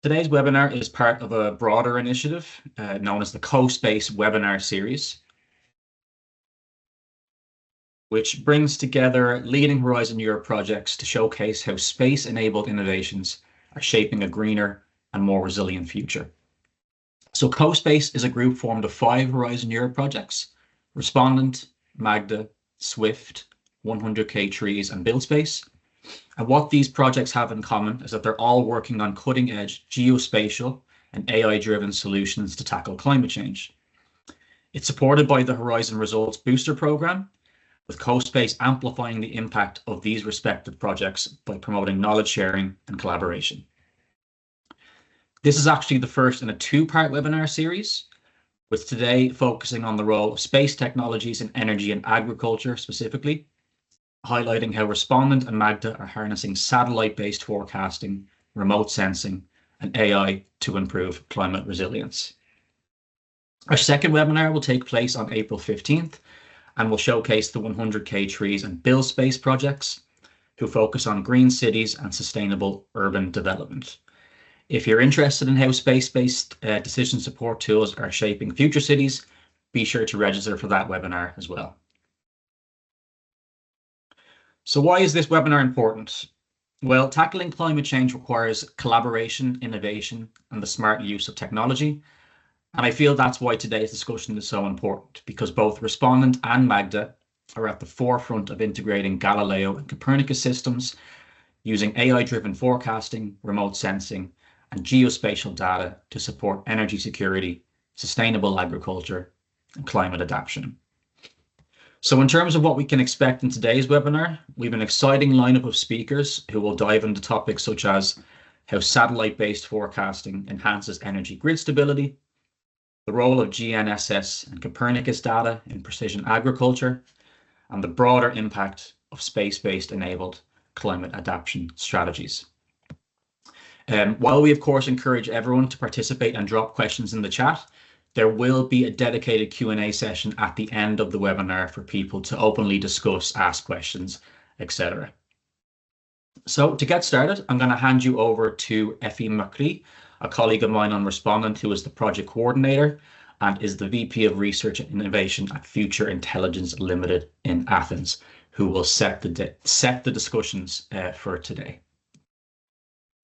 Today's webinar is part of a broader initiative known as the COSPACE Webinar series, which brings together leading Horizon Europe projects to showcase how space-enabled innovations are shaping a greener and more resilient future. So COSPACE is a group formed of 5 Horizon Europe projects: Respondent, MAGDA, SWIFT, 100K Trees, and BuildSpace. And what these projects have in common is that they're all working on cutting-edge geospatial and AI-driven solutions to tackle climate change. It's supported by the Horizon Results Booster Programme, with COSPACE amplifying the impact of these respective projects by promoting knowledge sharing and collaboration. This is actually the first in a 2-part webinar series, with today focusing on the role of space technologies in energy and agriculture specifically, highlighting how Respondent and MAGDA are harnessing satellite-based forecasting, remote sensing, and AI to improve climate resilience. Our second webinar will take place on April 15th and will showcase the 100K Trees and BuildSpace projects, who focus on green cities and sustainable urban development. If you're interested in how space-based decision support tools are shaping future cities, be sure to register for that webinar as well. So why is this webinar important? Well, tackling climate change requires collaboration, innovation, and the smart use of technology. And I feel that's why today's discussion is so important, because both Respondent and MAGDA are at the forefront of integrating Galileo and Copernicus systems using AI-driven forecasting, remote sensing, and geospatial data to support energy security, sustainable agriculture, and climate adaptation. So in terms of what we can expect in today's webinar, we have an exciting lineup of speakers who will dive into topics such as how satellite-based forecasting enhances energy grid stability, the role of GNSS and Copernicus data in precision agriculture, and the broader impact of space-based enabled climate adaptation strategies. While we of course encourage everyone to participate and drop questions in the chat, there will be a dedicated Q&A session at the end of the webinar for people to openly discuss, ask questions, etc. So to get started, I'm going to hand you over to Effie McCree, a colleague of mine on Respondent, who is the project coordinator and is the VP of Research and Innovation at Future Intelligence Limited in Athens, who will set the discussions for today.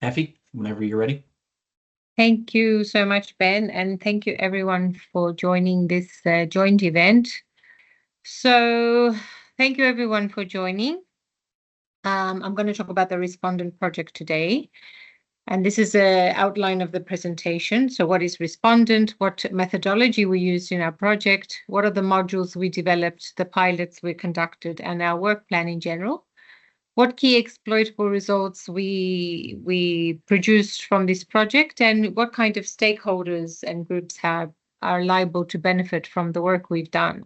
Effie, whenever you're ready. Thank you so much, Ben, and thank you everyone for joining this joint event. So thank you everyone for joining. I'm going to talk about the Respondent project today. And this is an outline of the presentation. So what is Respondent? What methodology we used in our project? What are the modules we developed, the pilots we conducted, and our work plan in general? What key exploitable results we produced from this project, and what kind of stakeholders and groups are liable to benefit from the work we've done.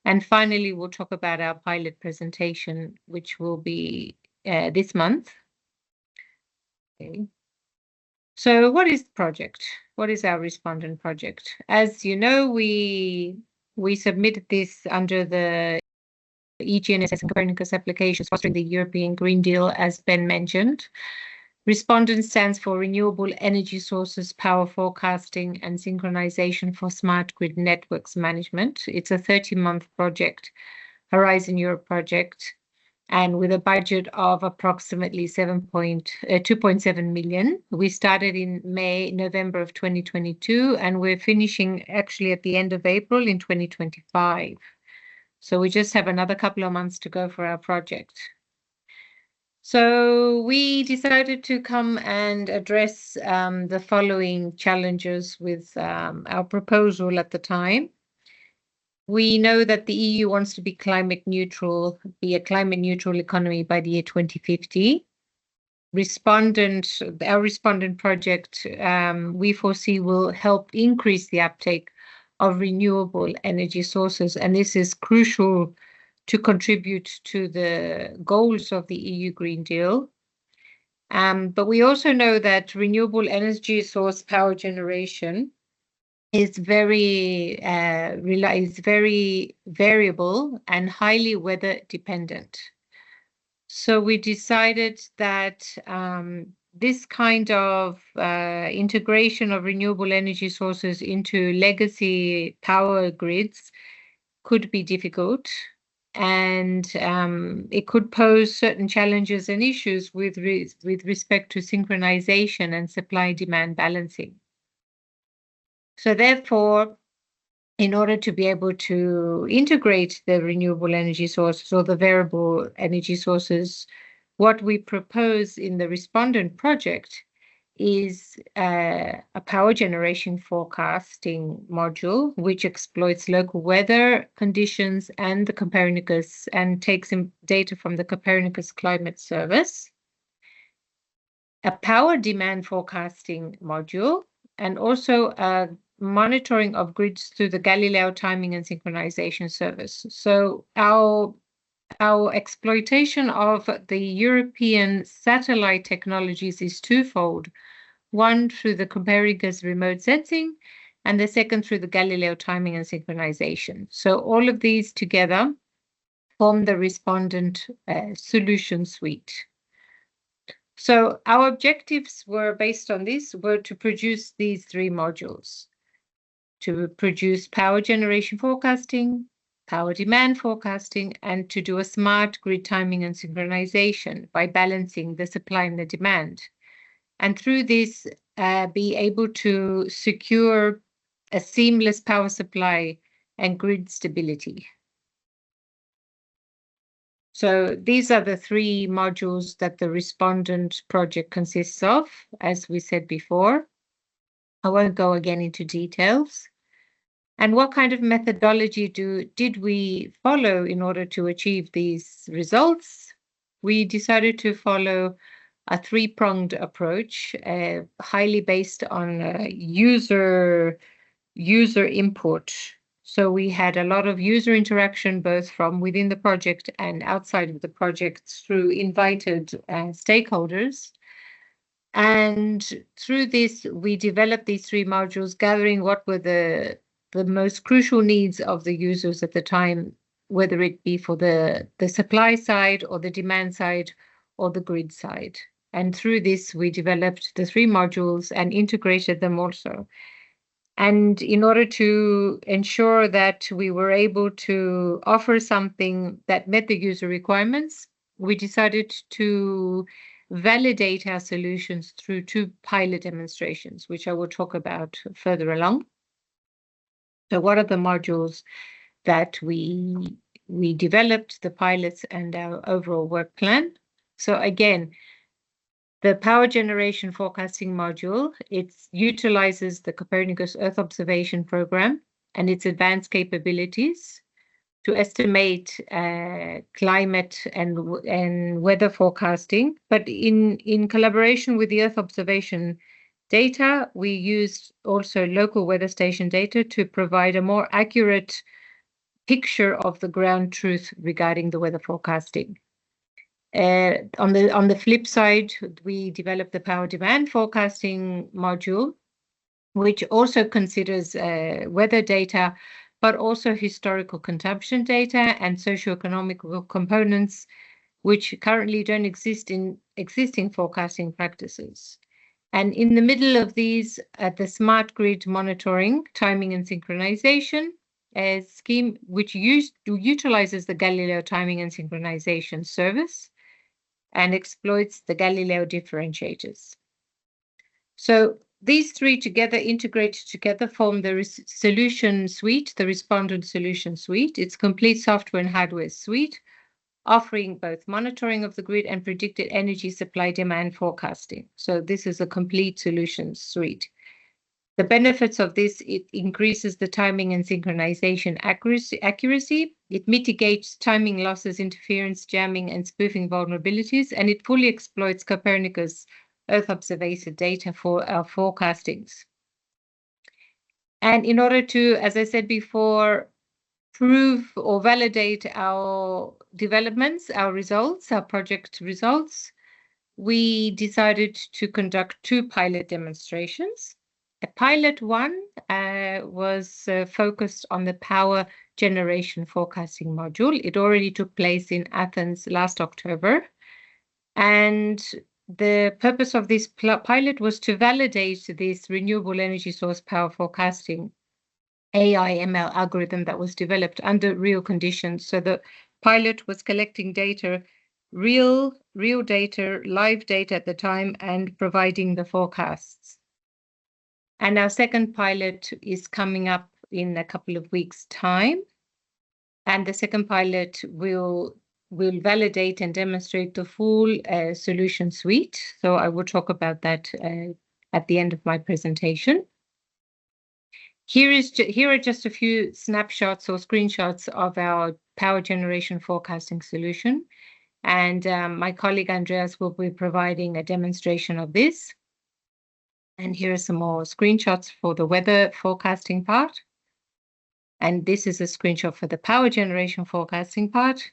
And finally, we'll talk about our pilot presentation, which will be this month. Okay. So what is the project? What is our Respondent project? As you know, we submitted this under the GNSS and Copernicus applications fostering the European Green Deal, as Ben mentioned. Respondent stands for Renewable Energy Sources, Power Forecasting and Synchronization for Smart Grid Networks Management. It's a 30-month project, Horizon Europe project, and with a budget of approximately 2.7 million. We started in November of 2022, and we're finishing actually at the end of April in 2025. So we just have another couple of months to go for our project. So we decided to come and address the following challenges with our proposal at the time. We know that the EU wants to be a climate neutral economy by the year 2050. Our Respondent project, we foresee will help increase the uptake of renewable energy sources, and this is crucial to contribute to the goals of the EU Green Deal. But we also know that renewable energy source power generation is very variable and highly weather dependent. So we decided that this kind of integration of renewable energy sources into legacy power grids could be difficult, and it could pose certain challenges and issues with respect to synchronization and supply-demand balancing. So therefore, in order to be able to integrate the renewable energy sources or the variable energy sources, what we propose in the Respondent project is a power generation forecasting module, which exploits local weather conditions and the Copernicus, and takes in data from the Copernicus Climate Service, a power demand forecasting module, and also a monitoring of grids through the Galileo timing and synchronization service. So our exploitation of the European satellite technologies is twofold. One through the Copernicus remote sensing, and the second through the Galileo timing and synchronization. So all of these together form the Respondent solution suite. So our objectives were based on this, were to produce these three modules: to produce power generation forecasting, power demand forecasting, and to do a smart grid timing and synchronization by balancing the supply and the demand. And through this, be able to secure a seamless power supply and grid stability. So these are the three modules that the Respondent project consists of, as we said before. I won't go again into details. And what kind of methodology did we follow in order to achieve these results? We decided to follow a three-pronged approach, highly based on user input. So we had a lot of user interaction, both from within the project and outside of the project through invited stakeholders. And through this, we developed these three modules, gathering what were the most crucial needs of the users at the time, whether it be for the supply side or the demand side or the grid side. And through this, we developed the three modules and integrated them also. And in order to ensure that we were able to offer something that met the user requirements, we decided to validate our solutions through 2 pilot demonstrations, which I will talk about further along. So what are the modules that we developed, the pilots, and our overall work plan? So again, the power generation forecasting module, it utilizes the Copernicus Earth observation program and its advanced capabilities to estimate climate and weather forecasting. But in collaboration with the Earth observation data, we used also local weather station data to provide a more accurate picture of the ground truth regarding the weather forecasting. On the flip side, we developed the power demand forecasting module, which also considers weather data, but also historical consumption data and socioeconomic components, which currently don't exist in existing forecasting practices. And in the middle of these, the smart grid monitoring, timing and synchronization scheme, which utilizes the Galileo timing and synchronization service and exploits the Galileo differentiators. So these three together, integrated together, form the solution suite, the Respondent solution suite. It's complete software and hardware suite, offering both monitoring of the grid and predicted energy supply demand forecasting. So this is a complete solution suite. The benefits of this, it increases the timing and synchronization accuracy. It mitigates timing losses, interference, jamming, and spoofing vulnerabilities, and it fully exploits Copernicus Earth observation data for our forecastings. And in order to, as I said before, prove or validate our developments, our results, our project results, we decided to conduct 2 pilot demonstrations. Pilot 1 was focused on the power generation forecasting module. It already took place in Athens last October. And the purpose of this pilot was to validate this renewable energy source power forecasting AI/ML algorithm that was developed under real conditions. So the pilot was collecting data, real data, live data at the time, and providing the forecasts. And our second pilot is coming up in a couple of weeks' time. And the second pilot will validate and demonstrate the full solution suite. So I will talk about that at the end of my presentation. Here are just a few snapshots or screenshots of our power generation forecasting solution. And my colleague Andreas will be providing a demonstration of this. And here are some more screenshots for the weather forecasting part. And this is a screenshot for the power generation forecasting part.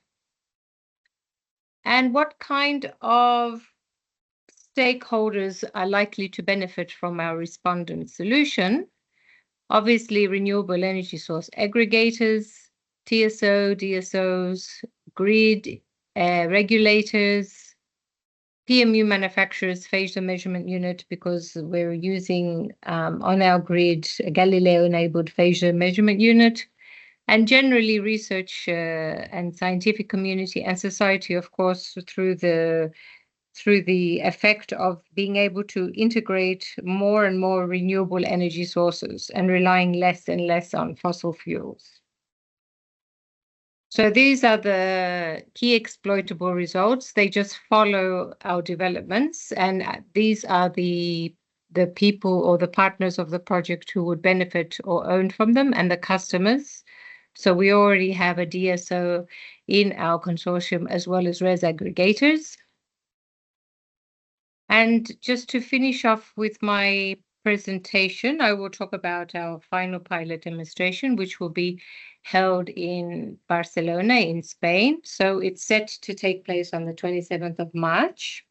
And what kind of stakeholders are likely to benefit from our respondent solution? Obviously, renewable energy source aggregators, TSO, DSOs, grid regulators, PMU manufacturers, phase measurement unit, because we're using on our grid a Galileo-enabled phase measurement unit, and generally research and scientific community and society, of course, through the effect of being able to integrate more and more renewable energy sources and relying less and less on fossil fuels. So these are the key exploitable results. They just follow our developments, and these are the people or the partners of the project who would benefit or own from them, and the customers. So we already have a DSO in our consortium as well as res aggregators. And just to finish off with my presentation, I will talk about our final pilot demonstration, which will be held in Barcelona in Spain. So it's set to take place on the 27th of March.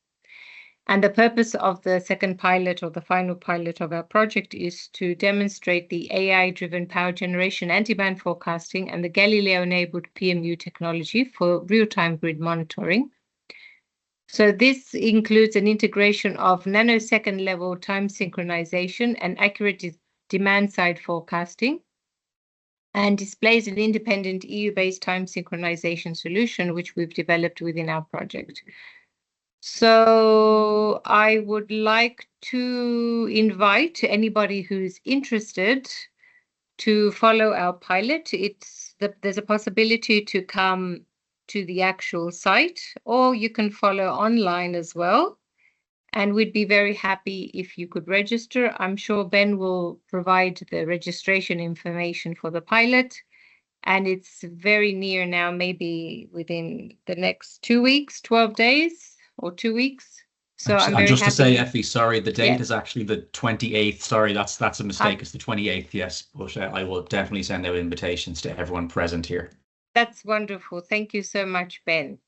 And the purpose of the second pilot or the final pilot of our project is to demonstrate the AI-driven power generation and demand forecasting and the Galileo-enabled PMU technology for real-time grid monitoring. So this includes an integration of nanosecond level time synchronization and accurate demand-side forecasting, and displays an independent EU-based time synchronization solution, which we've developed within our project. So I would like to invite anybody who's interested to follow our pilot. There's a possibility to come to the actual site, or you can follow online as well. And we'd be very happy if you could register. I'm sure Ben will provide the registration information for the pilot. And it's very near now, maybe within the next 2 weeks, 12 days or 2 weeks. So I'm very just happy. To say, Effie, sorry, the date is actually the 28th. Sorry, that's a mistake. It's the 28th, yes. But I will definitely send out invitations to everyone present here. That's wonderful. Thank you so much, Ben.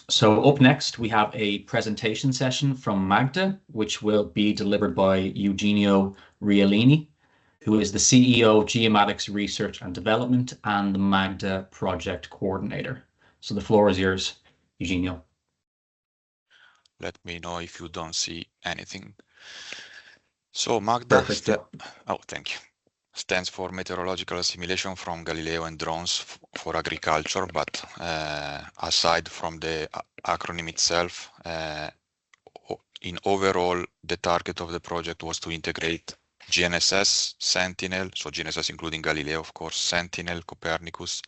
So up next, we have a presentation session from Magda, which will be delivered by Eugenio Rialini, who is the CEO of Geomatics Research and Development and the Magda Project Coordinator. So the floor is yours, Eugenio. Let me know if you don't see anything. So Magda, thank you. Stands for Meteorological Assimilation from Galileo and Drones for Agriculture, but aside from the acronym itself, in overall, the target of the project was to integrate GNSS, Sentinel, so GNSS including Galileo, of course, Sentinel, Copernicus,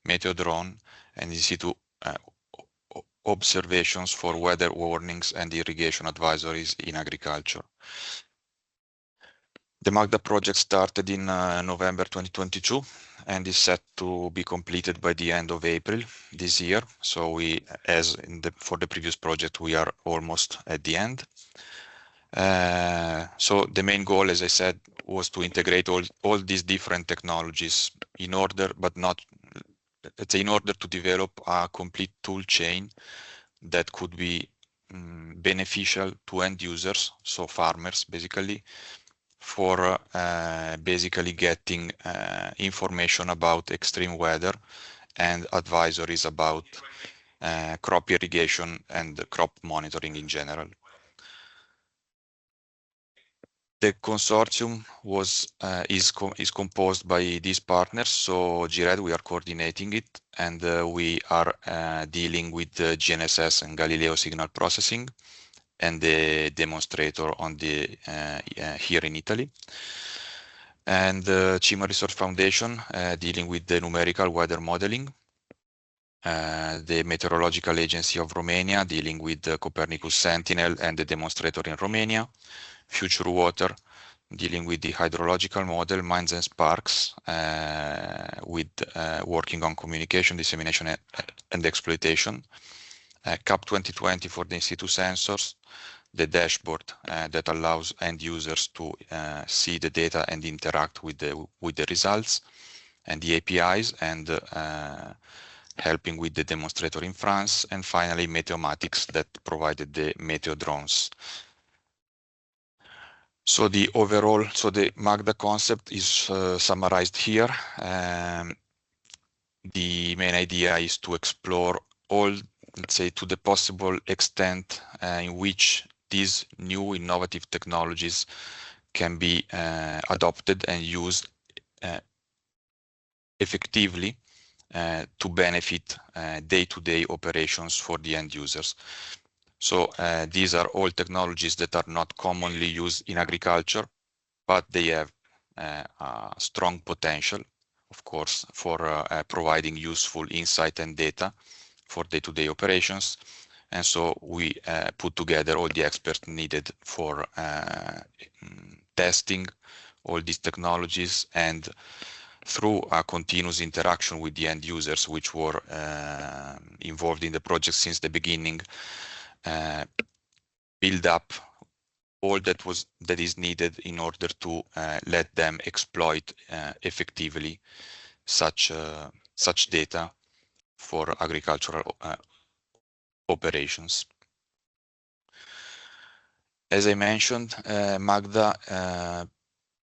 Meteodrone, and in situ observations for weather warnings and irrigation advisories in agriculture. The Magda project started in November 2022 and is set to be completed by the end of April this year. So for the previous project, we are almost at the end. So the main goal, as I said, was to integrate all these different technologies in order to develop a complete tool chain that could be beneficial to end users, so farmers basically, for basically getting information about extreme weather and advisories about crop irrigation and crop monitoring in general. The consortium is composed by these partners. So GRED, we are coordinating it, and we are dealing with the GNSS and Galileo signal processing, and the demonstrator on the here in Italy. And the Cima Research Foundation dealing with the numerical weather modeling. The Meteorological Agency of Romania dealing with the Copernicus Sentinel and the demonstrator in Romania. Future Water dealing with the hydrological model, Mines and Sparks with working on communication, dissemination and exploitation. CAP 2020 for the in-situ sensors, the dashboard that allows end users to see the data and interact with the results, and the APIs, and helping with the demonstrator in France, and finally Meteomatics that provided the Meteo drones. So the MAGDA concept is summarized here. The main idea is to explore all, let's say, to the possible extent in which these new innovative technologies can be adopted and used effectively to benefit day-to-day operations for the end users. So these are all technologies that are not commonly used in agriculture, but they have a strong potential, of course, for providing useful insight and data for day-to-day operations. And so we put together all the experts needed for testing all these technologies, and through a continuous interaction with the end users, which were involved in the project since the beginning, build up all that is needed in order to let them exploit effectively such data for agricultural operations. As I mentioned, MAGDA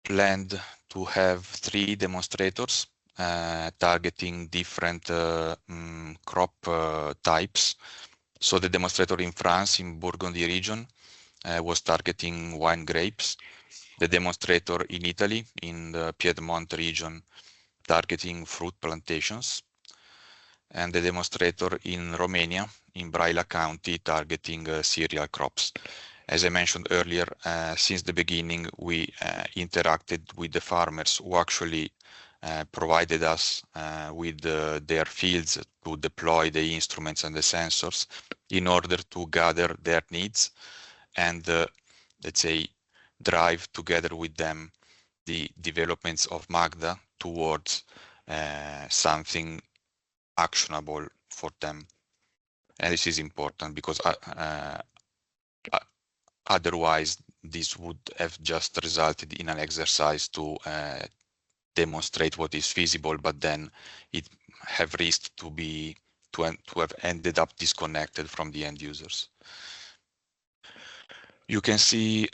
planned to have 3 demonstrators targeting different crop types. So the demonstrator in France, in Burgundy region, was targeting wine grapes. The demonstrator in Italy, in the Piedmont region, targeting fruit plantations. And the demonstrator in Romania, in Braila County, targeting cereal crops. As I mentioned earlier, since the beginning, we interacted with the farmers who actually provided us with their fields to deploy the instruments and the sensors in order to gather their needs and, let's say, drive together with them the developments of MAGDA towards something actionable for them. And this is important because otherwise this would have just resulted in an exercise to demonstrate what is feasible, but then it have risked to have ended up disconnected from the end users. You can see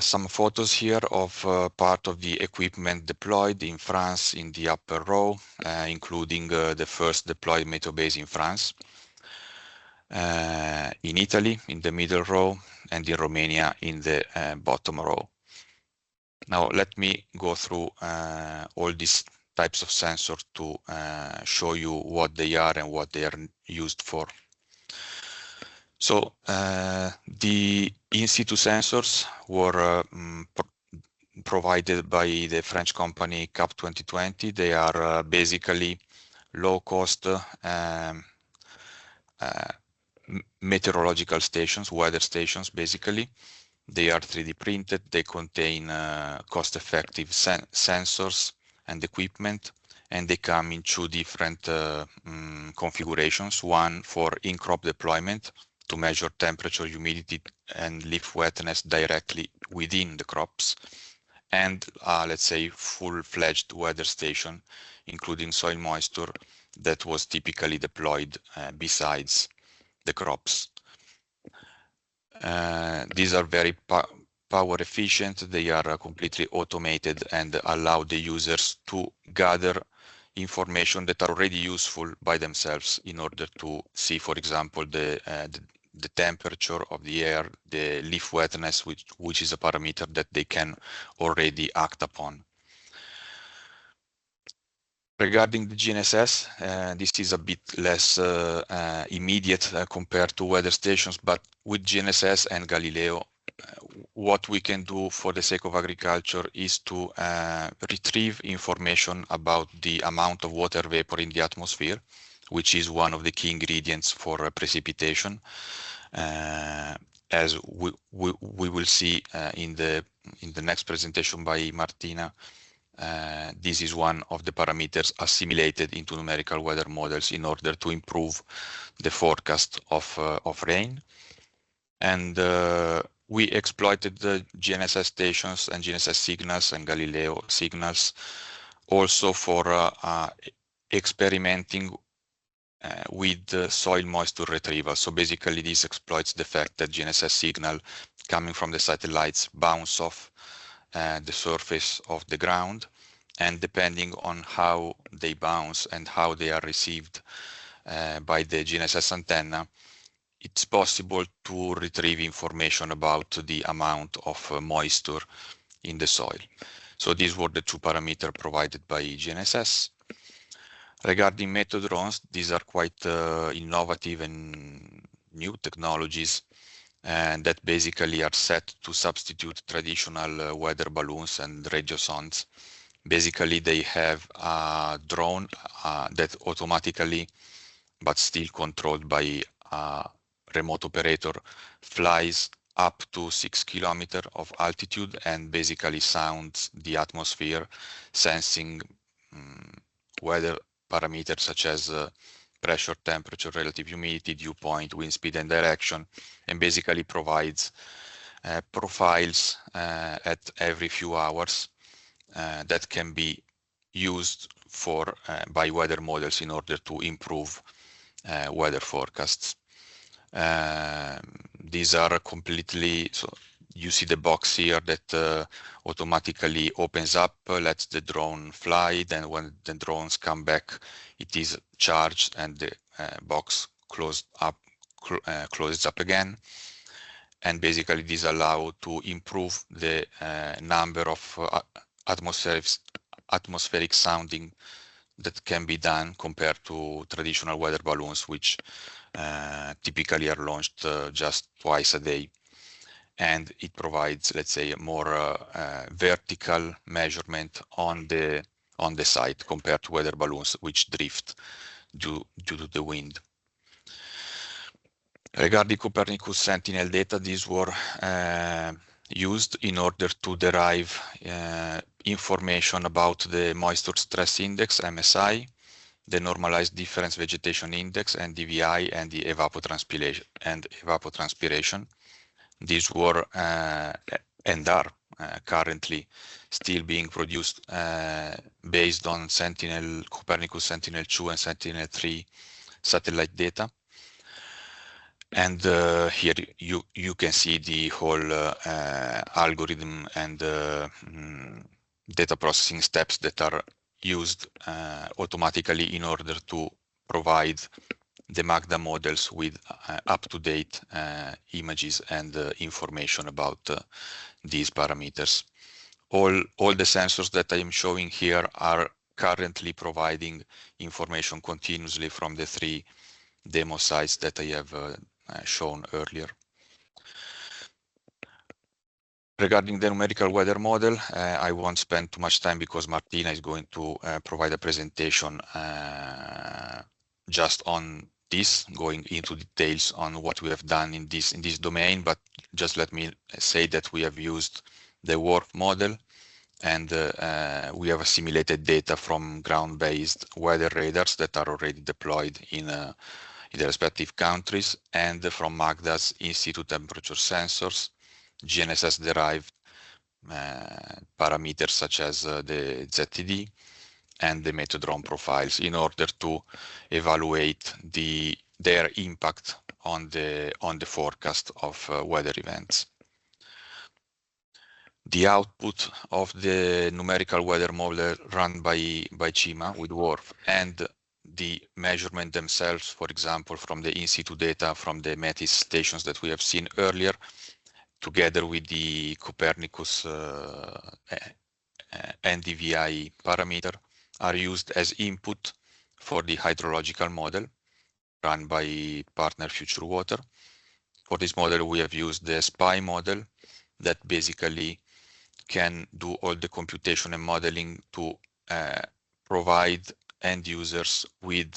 some photos here of part of the equipment deployed in France in the upper row, including the first deployed Meteo base in France, in Italy in the middle row, and in Romania in the bottom row. Now let me go through all these types of sensors to show you what they are and what they are used for. So the in-situ sensors were provided by the French company CAP 2020. They are basically low-cost meteorological stations, weather stations, basically. They are 3D printed. They contain cost-effective sensors and equipment, and they come in 2 different configurations. One for in-crop deployment to measure temperature, humidity, and leaf wetness directly within the crops, and let's say full-fledged weather station, including soil moisture, that was typically deployed besides the crops. These are very power efficient. They are completely automated and allow the users to gather information that are already useful by themselves in order to see, for example, the temperature of the air, the leaf wetness, which is a parameter that they can already act upon. Regarding the GNSS, this is a bit less immediate compared to weather stations, but with GNSS and Galileo, what we can do for the sake of agriculture is to retrieve information about the amount of water vapor in the atmosphere, which is one of the key ingredients for precipitation. As we will see in the next presentation by Martina, this is one of the parameters assimilated into numerical weather models in order to improve the forecast of rain. And we exploited the GNSS stations and GNSS signals and Galileo signals also for experimenting with soil moisture retrieval. So basically this exploits the fact that GNSS signal coming from the satellites bounce off the surface of the ground, and depending on how they bounce and how they are received by the GNSS antenna, it's possible to retrieve information about the amount of moisture in the soil. So these were the two parameters provided by GNSS. Regarding method drones, these are quite innovative and new technologies and that basically are set to substitute traditional weather balloons and radiosondes. Basically, they have a drone that automatically, but still controlled by a remote operator, flies up to 6 kilometers of altitude and basically sounds the atmosphere, sensing weather parameters such as pressure, temperature, relative humidity, dew point, wind speed, and direction, and basically provides profiles at every few hours that can be used for by weather models in order to improve weather forecasts. These are completely, so you see the box here that automatically opens up, lets the drone fly. Then when the drones come back, it is charged and the box closes up again. And basically this allows to improve the number of atmospheric sounding that can be done compared to traditional weather balloons, which typically are launched just twice a day. And it provides, let's say, a more vertical measurement on the site compared to weather balloons, which drift due to the wind. Regarding Copernicus Sentinel data, these were used in order to derive information about the moisture stress index, MSI, the normalized difference vegetation index, NDVI, and the evapotranspiration. These were and are currently still being produced based on Copernicus Sentinel-2 and Sentinel-3 satellite data. And here you can see the whole algorithm and data processing steps that are used automatically in order to provide the MAGDA models with up-to-date images and information about these parameters. All the sensors that I am showing here are currently providing information continuously from the 3 demo sites that I have shown earlier. Regarding the numerical weather model, I won't spend too much time because Martina is going to provide a presentation just on this, going into details on what we have done in this domain. But just let me say that we have used the WRF model, and we have assimilated data from ground-based weather radars that are already deployed in the respective countries, and from MAGDA's in-situ temperature sensors, GNSS-derived parameters such as the ZTD and the method drone profiles in order to evaluate their impact on the forecast of weather events. The output of the numerical weather model run by CIMA with WRF and the measurement themselves, for example, from the in-situ data from the METIS stations that we have seen earlier, together with the Copernicus NDVI parameter, are used as input for the hydrological model run by partner Future Water. For this model, we have used the SPY model that basically can do all the computation and modeling to provide end users with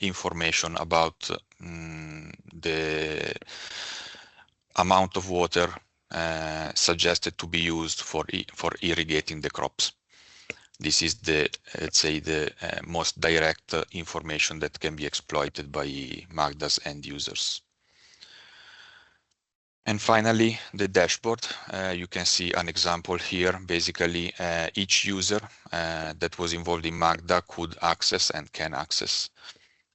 information about the amount of water suggested to be used for irrigating the crops. This is the, let's say, the most direct information that can be exploited by MAGDA's end users. And finally, the dashboard. You can see an example here. Basically, each user that was involved in MAGDA could access and can access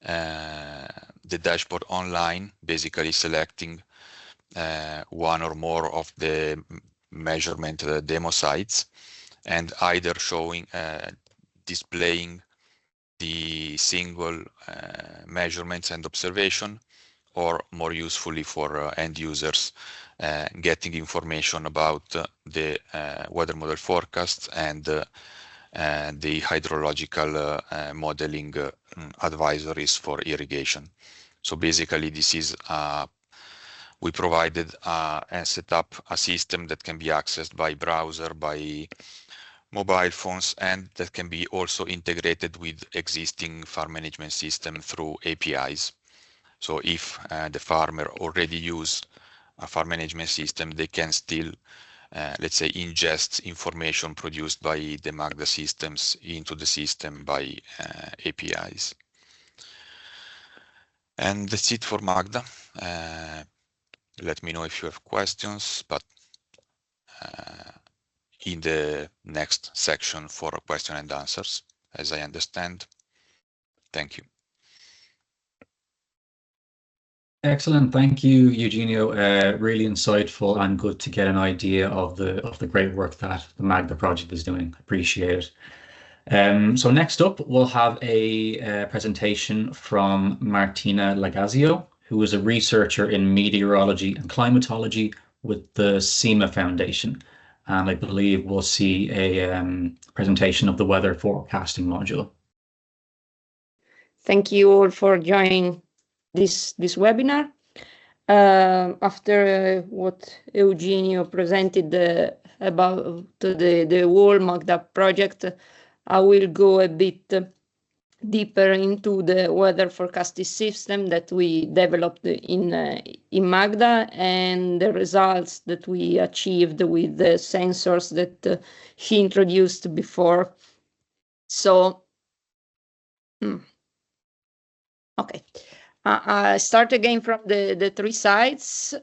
the dashboard online, basically selecting one or more of the measurement demo sites and either showing, displaying the single measurements and observation, or more usefully for end users, getting information about the weather model forecasts and the hydrological modeling advisories for irrigation. So basically, this is we provided and set up a system that can be accessed by browser, by mobile phones, and that can be also integrated with existing farm management system through APIs. So if the farmer already use a farm management system, they can still, let's say, ingest information produced by the MAGDA systems into the system by APIs. And that's it for MAGDA. Let me know if you have questions, but in the next section for question and answers, as I understand. Thank you. Excellent, thank you, Eugenio. Really insightful and good to get an idea of the great work that the MAGDA project is doing. Appreciate it. So next up, we'll have a presentation from Martina Lagazio, who is a researcher in meteorology and climatology with the CIMA Foundation. And I believe we'll see a presentation of the weather forecasting module. Thank you all for joining this webinar. After what Eugenio presented about the whole MAGDA project, I will go a bit deeper into the weather forecasting system that we developed in MAGDA and the results that we achieved with the sensors that he introduced before. So, okay. I start again from the three sides.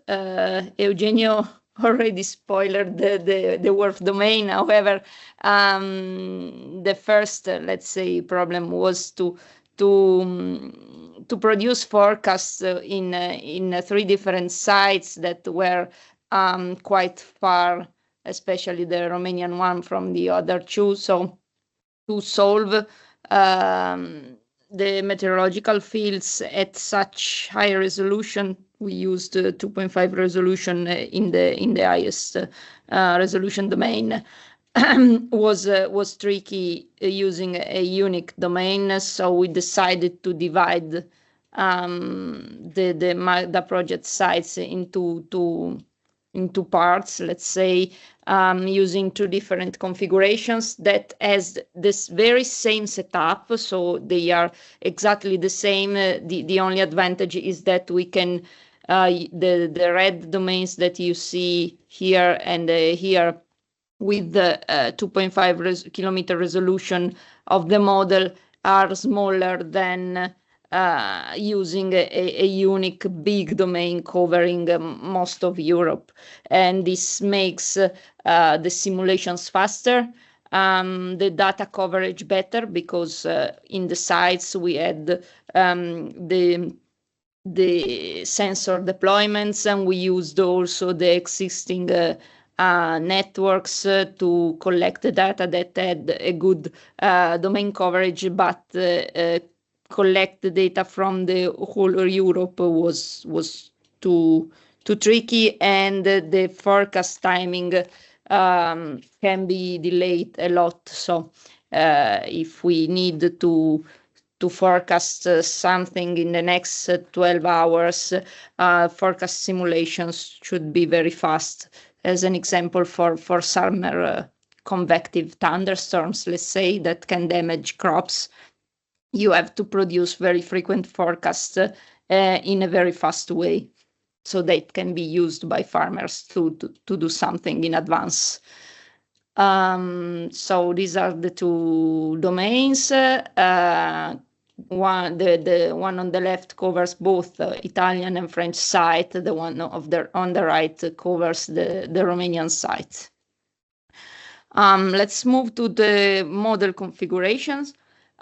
Eugenio already spoiled the WRF domain. However, the first, let's say, problem was to produce forecasts in three different sites that were quite far, especially the Romanian one from the other two. So to solve the meteorological fields at such high resolution, we used 2.5 resolution in the highest resolution domain. was tricky using a unique domain, so we decided to divide the MAGDA project sites into parts, let's say, using two different configurations that has this very same setup, so they are exactly the same. The only advantage is that we can the red domains that you see here and here with the 2.5 kilometer resolution of the model are smaller than using a unique big domain covering most of Europe. And this makes the simulations faster, the data coverage better, because in the sites we had the sensor deployments, and we used also the existing networks to collect the data that had a good domain coverage, but collect the data from the whole Europe was too tricky, and the forecast timing can be delayed a lot. So if we need to forecast something in the next 12 hours, forecast simulations should be very fast. As an example, for summer convective thunderstorms, let's say, that can damage crops, you have to produce very frequent forecasts in a very fast way, so that can be used by farmers to do something in advance. So these are the two domains. The one on the left covers both Italian and French site. The one on the right covers the Romanian site. Let's move to the model configurations.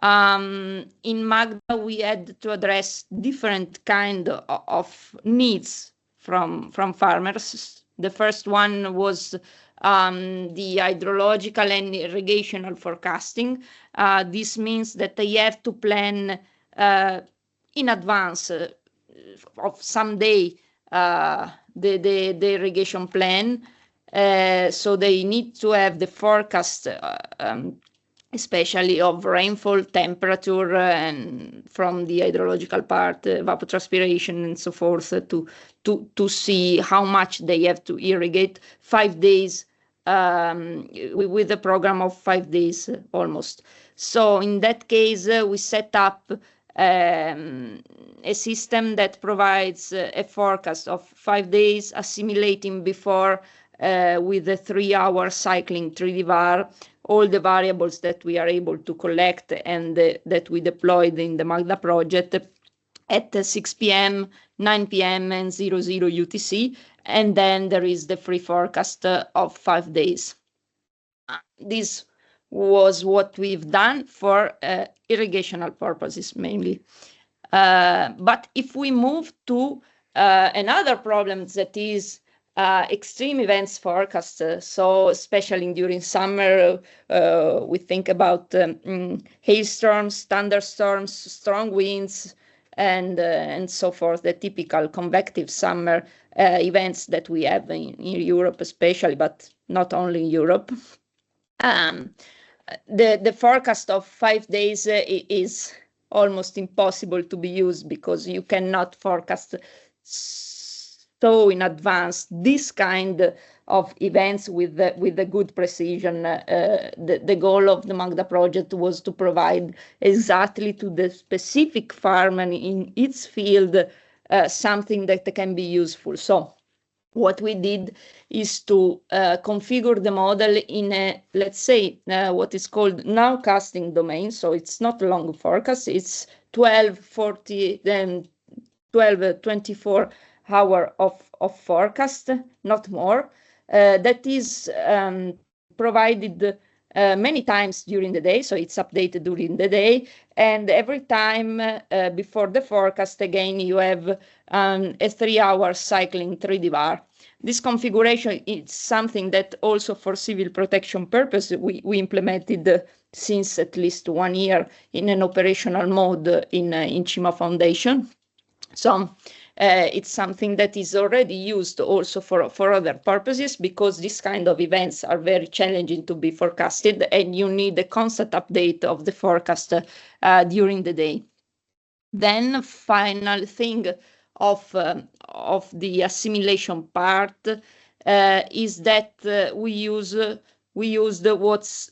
In MAGDA, we had to address different kind of needs from farmers. The first one was the hydrological and irrigational forecasting. This means that they have to plan in advance of some day the irrigation plan. So they need to have the forecast, especially of rainfall, temperature, and from the hydrological part, evapotranspiration and so forth, to see how much they have to irrigate 5 days with a program of 5 days almost. So in that case, we set up a system that provides a forecast of 5 days, assimilating before with a 3-hour cycling 3D VAR all the variables that we are able to collect and that we deployed in the MAGDA project at 6 p.m., 9 p.m. and 00 UTC. And then there is the free forecast of 5 days. This was what we've done for irrigational purposes mainly. But if we move to another problem that is extreme events forecast, so especially during summer, we think about hailstorms, thunderstorms, strong winds, and so forth, the typical convective summer events that we have in Europe especially, but not only in Europe. The forecast of 5 days is almost impossible to be used, because you cannot forecast so in advance this kind of events with a good precision. The goal of the MAGDA project was to provide exactly to the specific farmer in its field something that can be useful. So what we did is to configure the model in a, let's say, what is called nowcasting domain. So it's not long forecast, it's 24 hour of forecast, not more. That is provided many times during the day, so it's updated during the day, and every time before the forecast, again, you have a 3-hour cycling 3D VAR. This configuration is something that also for civil protection purpose we implemented since at least 1 year in an operational mode in Cima Foundation. So it's something that is already used also for other purposes, because this kind of events are very challenging to be forecasted, and you need a constant update of the forecast during the day. Then final thing of the assimilation part is that we used what's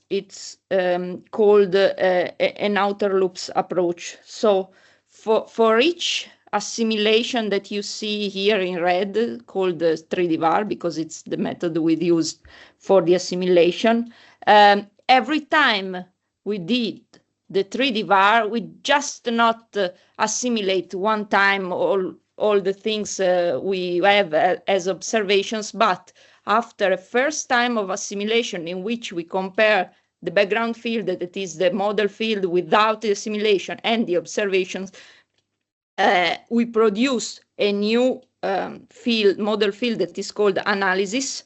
called an outer loops approach. So for each assimilation that you see here in red, called the 3D VAR, because it's the method we used for the assimilation, every time we did the 3D VAR, we just not assimilate one time all the things we have as observations, but after a first time of assimilation in which we compare the background field, that is the model field without the assimilation, and the observations, we produce a new model field that is called analysis,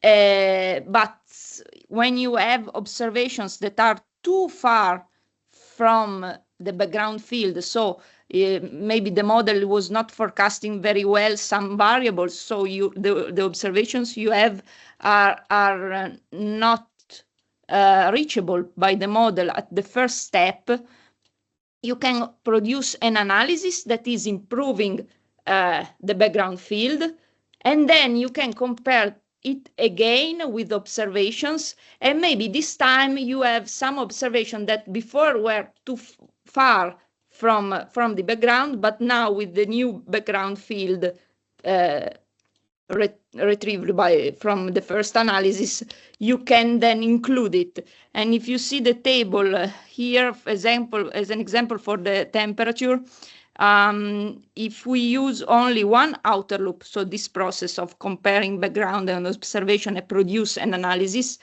But when you have observations that are too far from the background field, so maybe the model was not forecasting very well some variables, so the observations you have are not reachable by the model at the first step, you can produce an analysis that is improving the background field, and then you can compare it again with observations, and maybe this time you have some observation that before were too far from the background, but now with the new background field retrieved from the first analysis, you can then include it. And if you see the table here, as an example for the temperature, if we use only one outer loop, so this process of comparing background and observation and produce an analysis,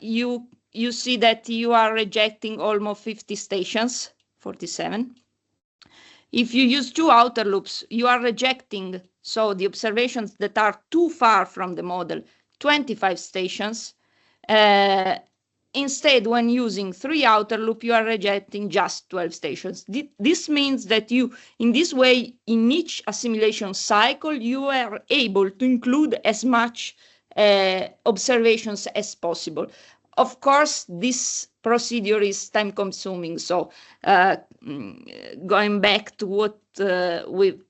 you see that you are rejecting almost 50 stations, 47. If you use two outer loops, you are rejecting, so the observations that are too far from the model, 25 stations. Instead, when using three outer loop, you are rejecting just 12 stations. This means that you, in this way, in each assimilation cycle, you are able to include as much observations as possible. Of course, this procedure is time consuming. So going back to what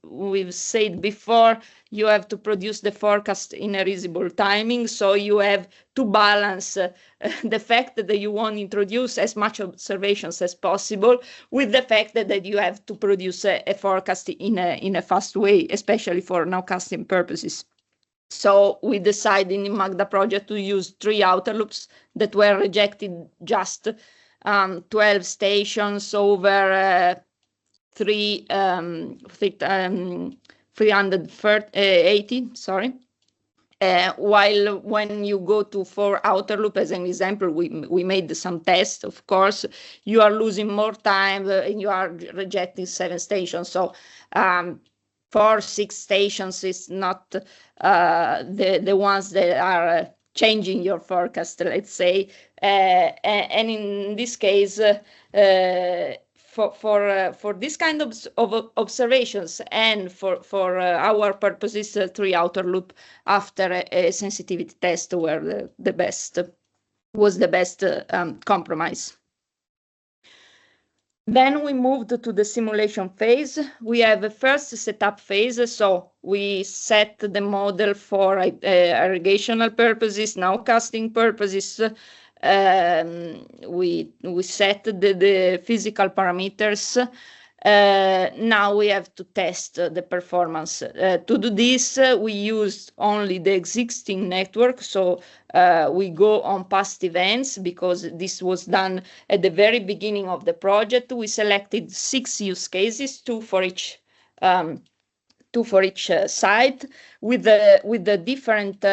we've said before, you have to produce the forecast in a reasonable timing. So you have to balance the fact that you want to introduce as much observations as possible with the fact that you have to produce a forecast in a fast way, especially for nowcasting purposes. So we decided in the MAGDA project to use three outer loops that were rejected just 12 stations over 380, sorry. While when you go to four outer loop, as an example, we made some tests, of course, you are losing more time and you are rejecting 7 stations. So 4-6 stations is not the ones that are changing your forecast, let's say. And in this case, for this kind of observations and for our purposes, 3 outer loop after a sensitivity test were the best compromise. Then we moved to the simulation phase. We have a first setup phase, so we set the model for irrigational purposes, nowcasting purposes. We set the physical parameters. Now we have to test the performance. To do this, we used only the existing network. So we go on past events because this was done at the very beginning of the project. We selected 6 use cases, 2 for each site with the different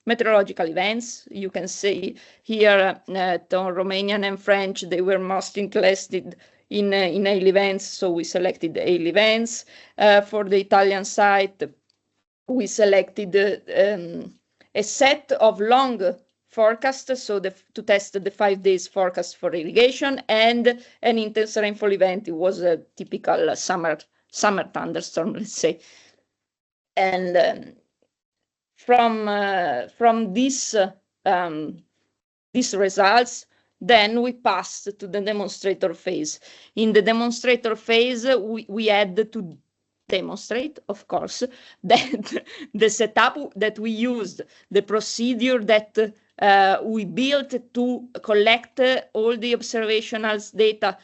meteorological events. You can see here Romanian and French, they were most interested in hail events, so we selected hail events. For the Italian site, we selected a set of long forecasts, so to test the 5 days forecast for irrigation, and an intense rainfall event. It was a typical summer thunderstorm, let's say. And from these results, then we passed to the demonstrator phase. In the demonstrator phase, we had to demonstrate, of course, that the setup that we used, the procedure that we built to collect all the observational data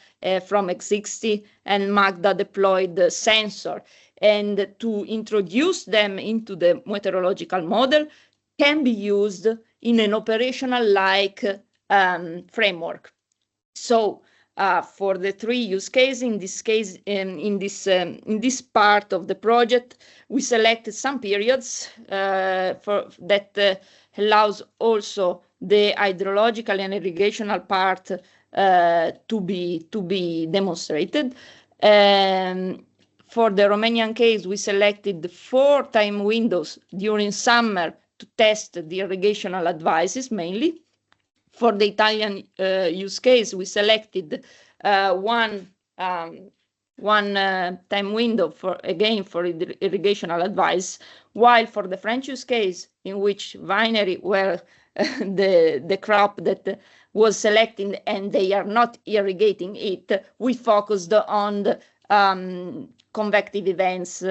from X60 and MAGDA deployed sensor, and to introduce them into the meteorological model can be used in an operational-like framework. So for the 3 use cases, in this case, in this part of the project, we selected some periods for that allows also the hydrological and irrigational part to be demonstrated. For the Romanian case, we selected 4 time windows during summer to test the irrigational advices mainly. For the Italian use case, we selected one time window for irrigational advice, while for the French use case, in which vinery were the crop that was selected and they are not irrigating it, we focused on the convective events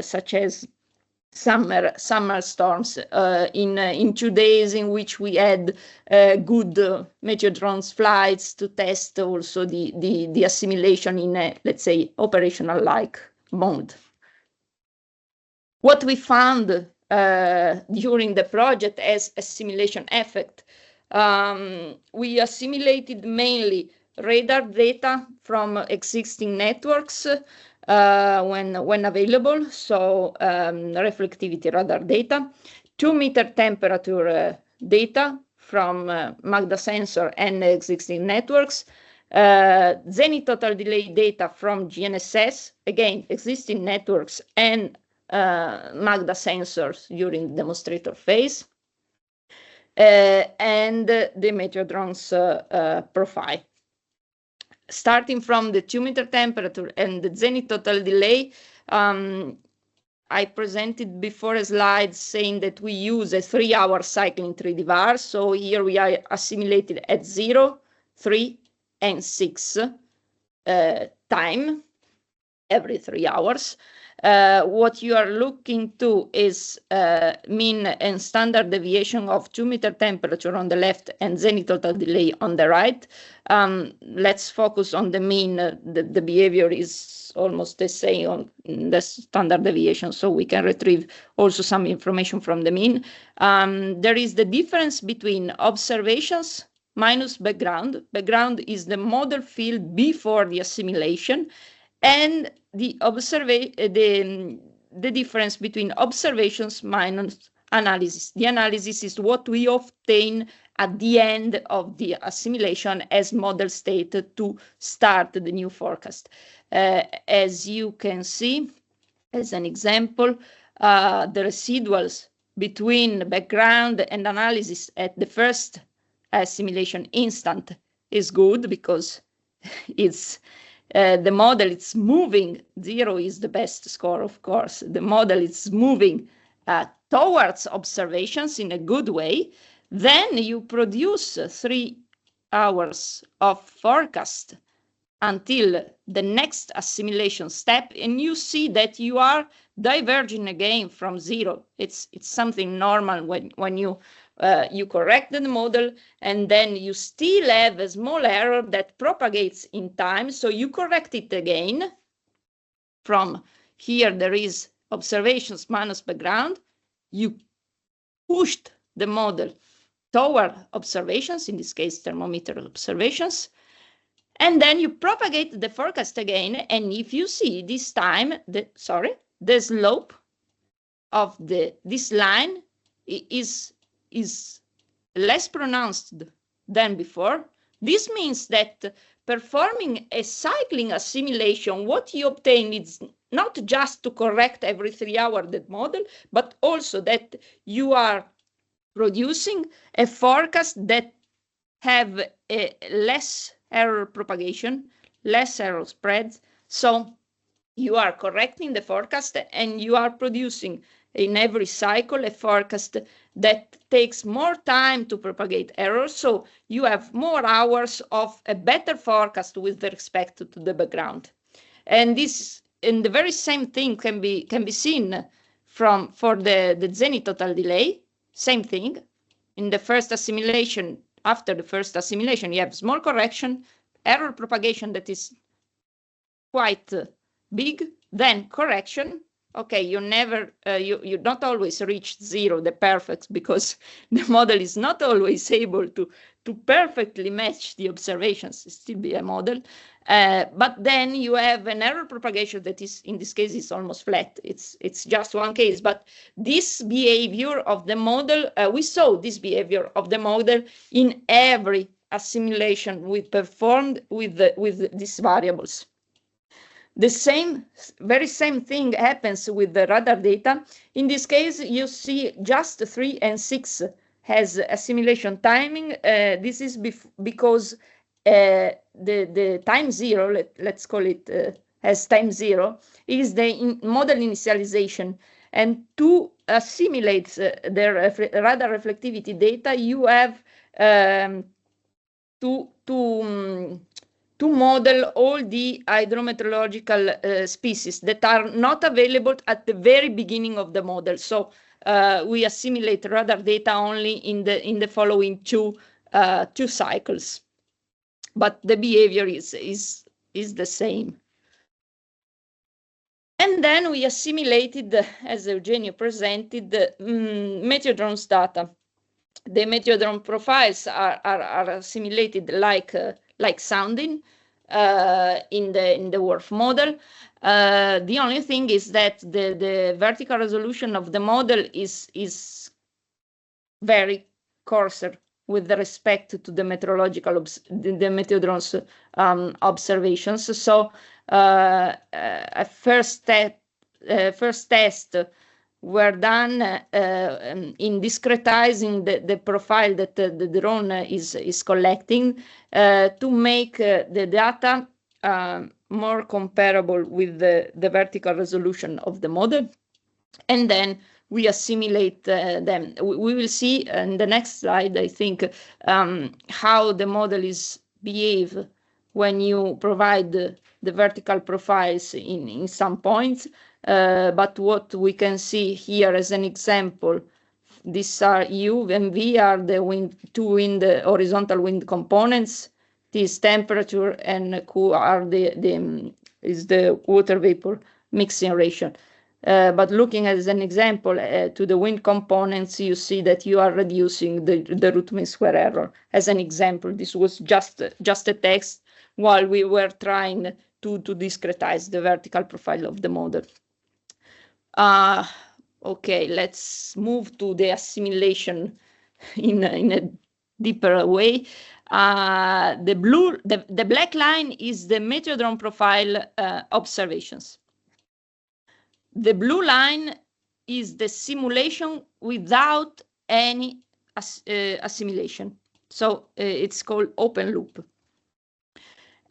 such as summer storms in 2 days, in which we had good major drones flights to test also the assimilation in a, let's say, operational like mode. What we found during the project as assimilation effect, we assimilated mainly radar data from existing networks when available, so reflectivity radar data, 2-meter temperature data from MAGDA sensor and existing networks, zenith total delay data from GNSS, again, existing networks and MAGDA sensors during the demonstrator phase, and the major drones profile. Starting from the 2-meter temperature and the zenith total delay, I presented before a slide saying that we use a 3-hour cycle in 3D VAR. So here we are assimilated at 0, 3, and 6 time every 3 hours. What you are looking to is mean and standard deviation of 2-meter temperature on the left and zenith total delay on the right. Let's focus on the mean. The behavior is almost the same on the standard deviation, so we can retrieve also some information from the mean. There is the difference between observations minus background. Background is the model field before the assimilation, and the difference between observations minus analysis. The analysis is what we obtain at the end of the assimilation as model state to start the new forecast. As you can see, as an example, the residuals between background and analysis at the first assimilation instant is good, because it's the model is moving. 0 is the best score, of course. The model is moving towards observations in a good way. Then you produce 3 hours of forecast until the next assimilation step, and you see that you are diverging again from 0. It's something normal when you correct the model, and then you still have a small error that propagates in time. So you correct it again. From here, there is observations minus background. You pushed the model toward observations, in this case, thermometer observations. And then you propagate the forecast again. And if you see this time, the slope of this line is less pronounced than before. This means that performing a cycling assimilation, what you obtain is not just to correct every 3 hours that model, but also that you are producing a forecast that have a less error propagation, less error spreads. So you are correcting the forecast and you are producing in every cycle a forecast that takes more time to propagate errors. So you have more hours of a better forecast with respect to the background. And this, and the very same thing can be seen for the zenith total delay. Same thing. In the first assimilation, after the first assimilation, you have small correction, error propagation that is quite big, then correction. Okay, you never, you not always reach 0, the perfect, because the model is not always able to perfectly match the observations. It still be a model, but then you have an error propagation that is, in this case, is almost flat. It's just one case, but this behavior of the model, we saw this behavior of the model in every assimilation we performed with these variables. The very same thing happens with the radar data. In this case, you see just 3 and 6 has assimilation timing. This is because the time zero, let's call it as time zero, is the model initialization. And to assimilate the radar reflectivity data, you have to model all the hydrometeorological species that are not available at the very beginning of the model. So we assimilate radar data only in the following two cycles, but the behavior is the same. And then we assimilated, as Eugenio presented, the meteodrones data. The meteodrone profiles are assimilated like sounding in the WRF model. The only thing is that the vertical resolution of the model is very coarser with respect to the the meteodrone's observations. So a first test were done in discretizing the profile that the drone is collecting to make the data more comparable with the vertical resolution of the model. And then we assimilate them. We will see in the next slide, I think, how the model behave when you provide the vertical profiles in some points. But what we can see here as an example, these are U and V are the two horizontal wind components. This temperature and Q are is the water vapor mixing ratio. But looking as an example to the wind components, you see that you are reducing the root mean square error. As an example, this was just a text while we were trying to discretize the vertical profile of the model. Okay, let's move to the assimilation in a deeper way. The black line is the meteodrone profile observations. The blue line is the simulation without any assimilation. So it's called open loop.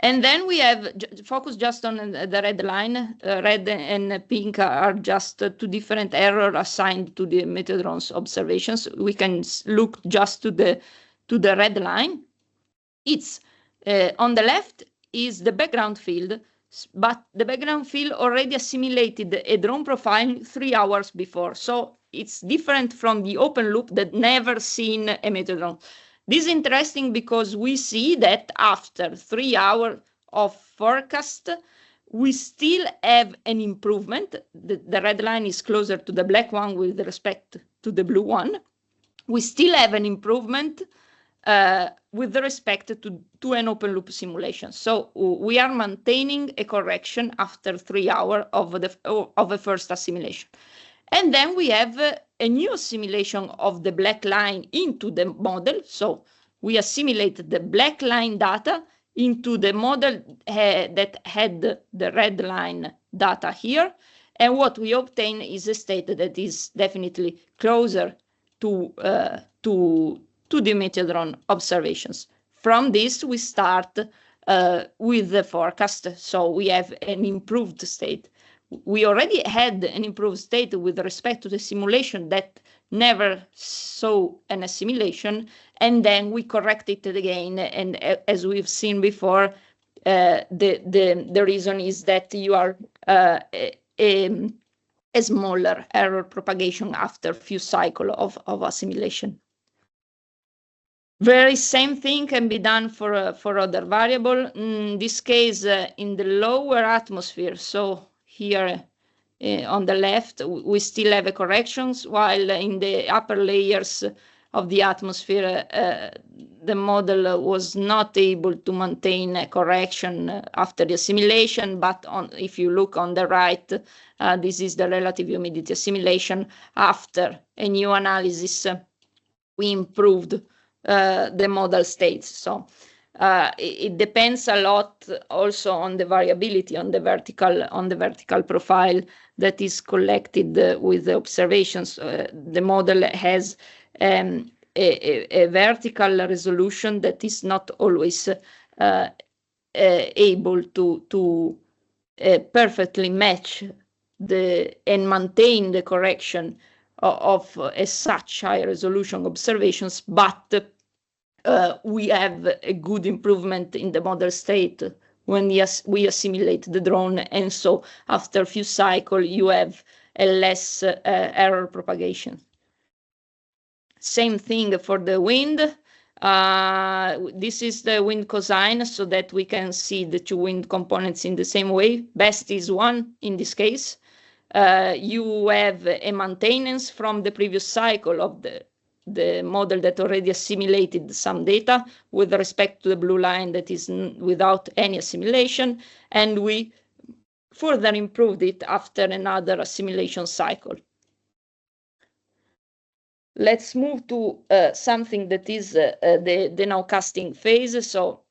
And then we have focus just on the red line. Red and pink are just two different errors assigned to the meteodrone's observations. We can look just to the red line. It's on the left is the background field, but the background field already assimilated a drone profile 3 hours before. So it's different from the open loop that never seen a meteodrone. This is interesting because we see that after 3 hours of forecast, we still have an improvement. The red line is closer to the black one with respect to the blue one. We still have an improvement with respect to an open loop simulation. So we are maintaining a correction after 3 hours of a first assimilation. And then we have a new assimilation of the black line into the model. So we assimilate the black line data into the model that had the red line data here. And what we obtain is a state that is definitely closer to the meteodrone observations. From this, we start with the forecast. So we have an improved state. We already had an improved state with respect to the simulation that never saw an assimilation, and then we correct it again. And as we've seen before, the reason is that you are a smaller error propagation after a few cycles of assimilation. Very same thing can be done for other variable. In this case, in the lower atmosphere, so here on the left, we still have a corrections, while in the upper layers of the atmosphere, the model was not able to maintain a correction after the assimilation. But if you look on the right, this is the relative humidity assimilation. After a new analysis, we improved the model states. So it depends a lot also on the variability on the vertical profile that is collected with the observations. The model has a vertical resolution that is not always able to perfectly match and maintain the correction of such high resolution observations, but we have a good improvement in the model state when we assimilate the drone, and so after a few cycles you have a less error propagation. Same thing for the wind. This is the wind cosine, so that we can see the two wind components in the same way. Best is 1 in this case. You have a maintenance from the previous cycle of the model that already assimilated some data with respect to the blue line that is without any assimilation, and we further improved it after another assimilation cycle. Let's move to something that is the nowcasting phase. So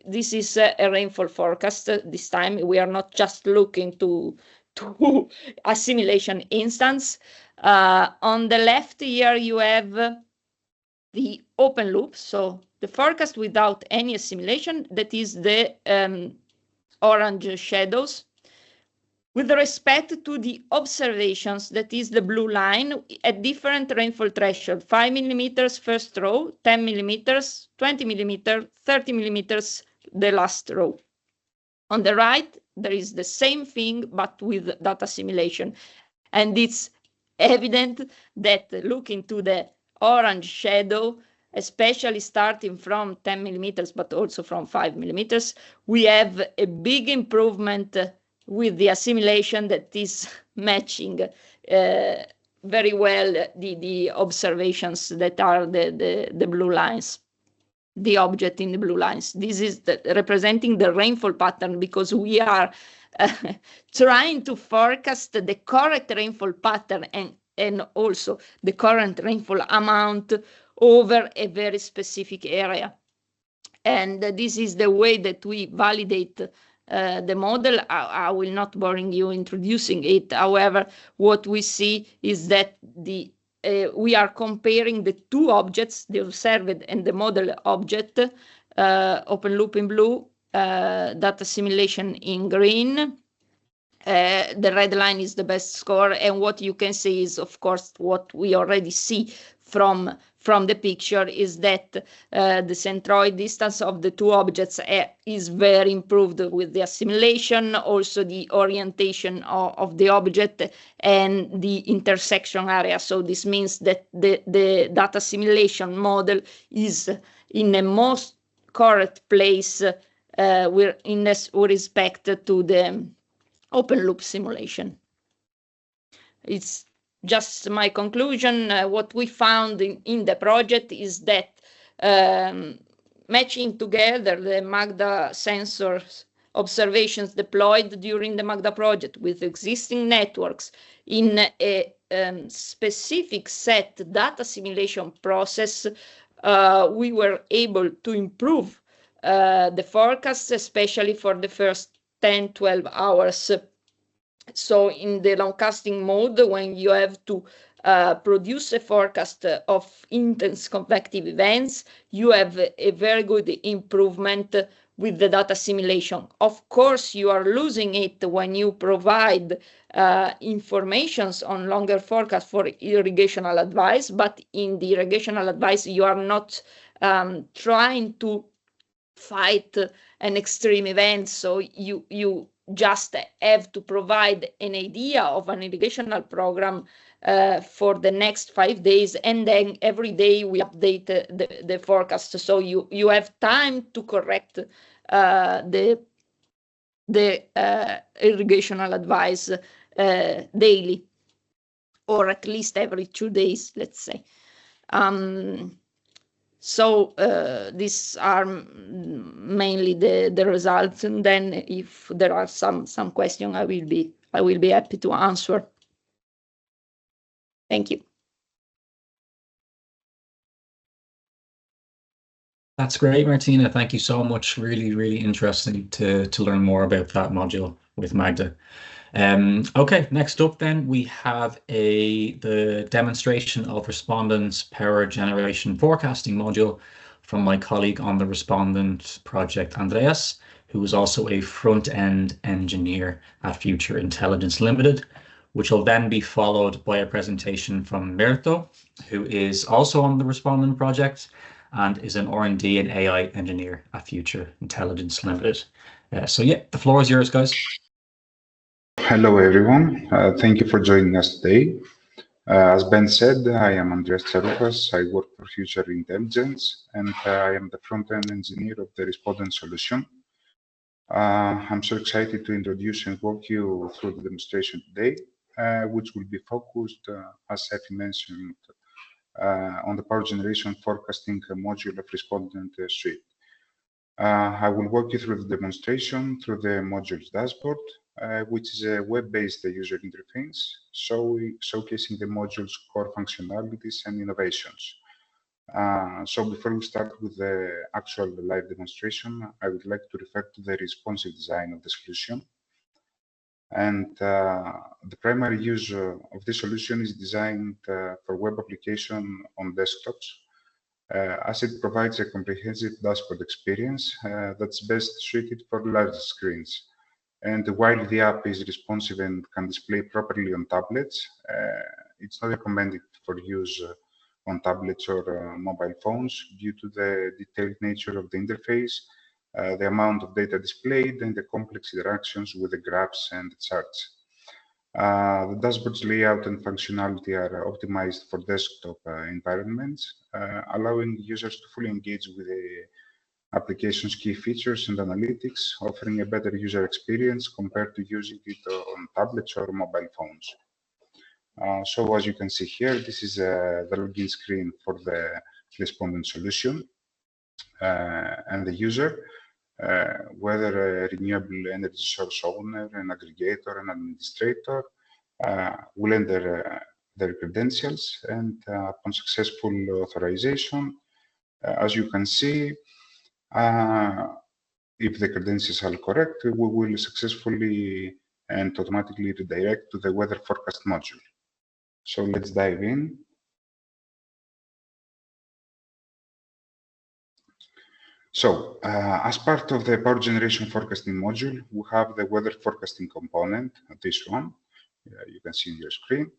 this is a rainfall forecast. This time we are not just looking to assimilation instance. On the left here you have the open loop, so the forecast without any assimilation, that is the orange shadows. With respect to the observations, that is the blue line, at different rainfall threshold, 5 millimeters first row, 10 millimeters, 20 millimeters, 30 millimeters, the last row. On the right, there is the same thing, but with data assimilation. And it's evident that looking to the orange shadow, especially starting from 10 millimeters, but also from 5 millimeters, we have a big improvement with the assimilation that is matching very well the observations that are the blue lines, the object in the blue lines. This is representing the rainfall pattern, because we are trying to forecast the correct rainfall pattern and also the current rainfall amount over a very specific area. And this is the way that we validate the model. I will not boring you introducing it. However, what we see is that we are comparing the two objects, the observed and the model object, open loop in blue, data assimilation in green. The red line is the best score, and what you can see is, of course, what we already see from the picture is that the centroid distance of the two objects is very improved with the assimilation, also the orientation of the object and the intersection area. So this means that the data assimilation model is in the most correct place with respect to the open loop simulation. It's just my conclusion. What we found in the project is that matching together the MAGDA sensors observations deployed during the MAGDA project with existing networks in a specific set data simulation process, we were able to improve the forecasts, especially for the first 10-12 hours. So in the nowcasting mode, when you have to produce a forecast of intense convective events, you have a very good improvement with the data simulation. Of course, you are losing it when you provide informations on longer forecast for irrigational advice, but in the irrigational advice, you are not trying to fight an extreme event. So you just have to provide an idea of an irrigational program for the next 5 days, and then every day we update the forecast. So you have time to correct the irrigational advice daily, or at least every 2 days, let's say. So these are mainly the results, and then if there are some questions, I will be happy to answer. Thank you. That's great, Martina. Thank you so much. Really, really interesting to learn more about that module with Magda. Okay, next up then we have the demonstration of Respondent's power generation forecasting module from my colleague on the Respondent project, Andreas, who is also a front-end engineer at Future Intelligence Limited, which will then be followed by a presentation from Mirto, who is also on the Respondent project and is an R&D and AI engineer at Future Intelligence Limited. So yeah, the floor is yours, guys. Hello, everyone. Thank you for joining us today. As Ben said, I am Andreas Tsaroupas. I work for Future Intelligence, and I am the front-end engineer of the Respondent solution. I'm so excited to introduce and walk you through the demonstration today, which will be focused, as Effie mentioned, on the power generation forecasting module of Respondent suite. I will walk you through the demonstration through the module's dashboard, which is a web-based user interface, showcasing the module's core functionalities and innovations. So before we start with the actual live demonstration, I would like to refer to the responsive design of the solution. And the primary use of this solution is designed for web application on desktops, as it provides a comprehensive dashboard experience that's best suited for large screens. And while the app is responsive and can display properly on tablets, it's not recommended for use on tablets or mobile phones due to the detailed nature of the interface, the amount of data displayed, and the complex interactions with the graphs and the charts. The dashboard's layout and functionality are optimized for desktop environments, allowing users to fully engage with the application's key features and analytics, offering a better user experience compared to using it on tablets or mobile phones. So as you can see here, this is the login screen for the Respondent solution, and the user, whether a renewable energy source owner, an aggregator, an administrator, will enter their credentials, and upon successful authorization, as you can see, if the credentials are correct, we will successfully and automatically redirect to the weather forecast module. So let's dive in. So, as part of the power generation forecasting module, we have the weather forecasting component, this one, you can see on your screen.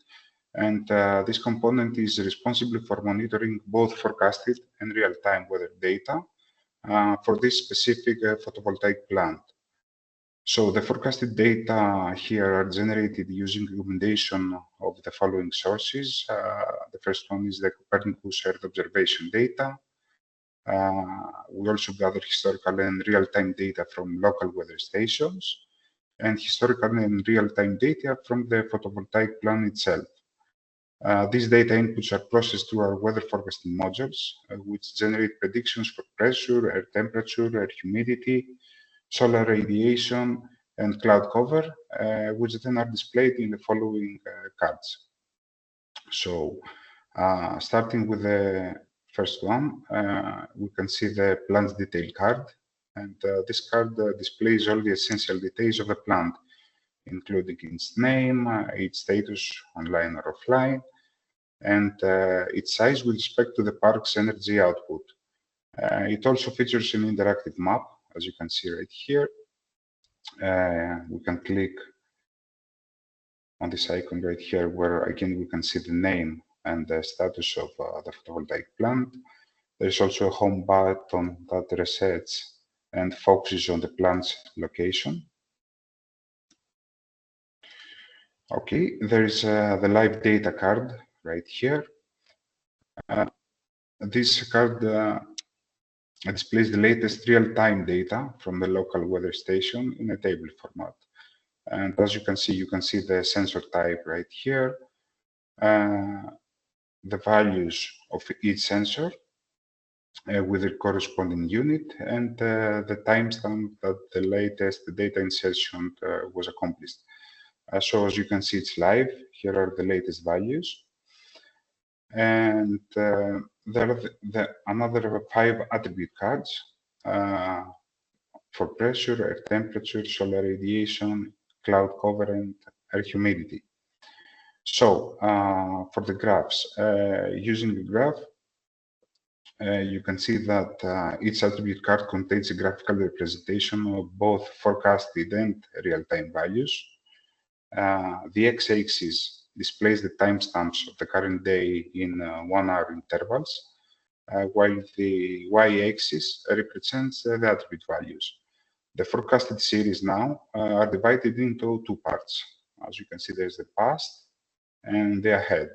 And this component is responsible for monitoring both forecasted and real-time weather data for this specific photovoltaic plant. So the forecasted data here are generated using a combination of the following sources. The first one is the Copernicus Earth observation data. We also gather historical and real-time data from local weather stations, and historical and real-time data from the photovoltaic plant itself. These data inputs are processed through our weather forecasting modules, which generate predictions for pressure, air temperature, air humidity, solar radiation, and cloud cover, which then are displayed in the following cards. So, starting with the first one, we can see the plant detail card, and this card displays all the essential details of the plant, including its name, its status, online or offline, and its size with respect to the park's energy output. It also features an interactive map, as you can see right here. We can click on this icon right here, where again we can see the name and the status of the photovoltaic plant. There's also a home button that resets and focuses on the plant's location. Okay, there is the live data card right here. This card displays the latest real-time data from the local weather station in a table format. And as you can see the sensor type right here, the values of each sensor with the corresponding unit, and the timestamp that the latest data insertion was accomplished. So as you can see, it's live. Here are the latest values. And there are another 5 attribute cards for pressure, air temperature, solar radiation, cloud cover, and air humidity. So for the graphs, using the graph, you can see that each attribute card contains a graphical representation of both forecasted and real-time values. The x-axis displays the timestamps of the current day in 1 hour intervals, while the y-axis represents the attribute values. The forecasted series now are divided into 2 parts. As you can see, there's the past and the ahead.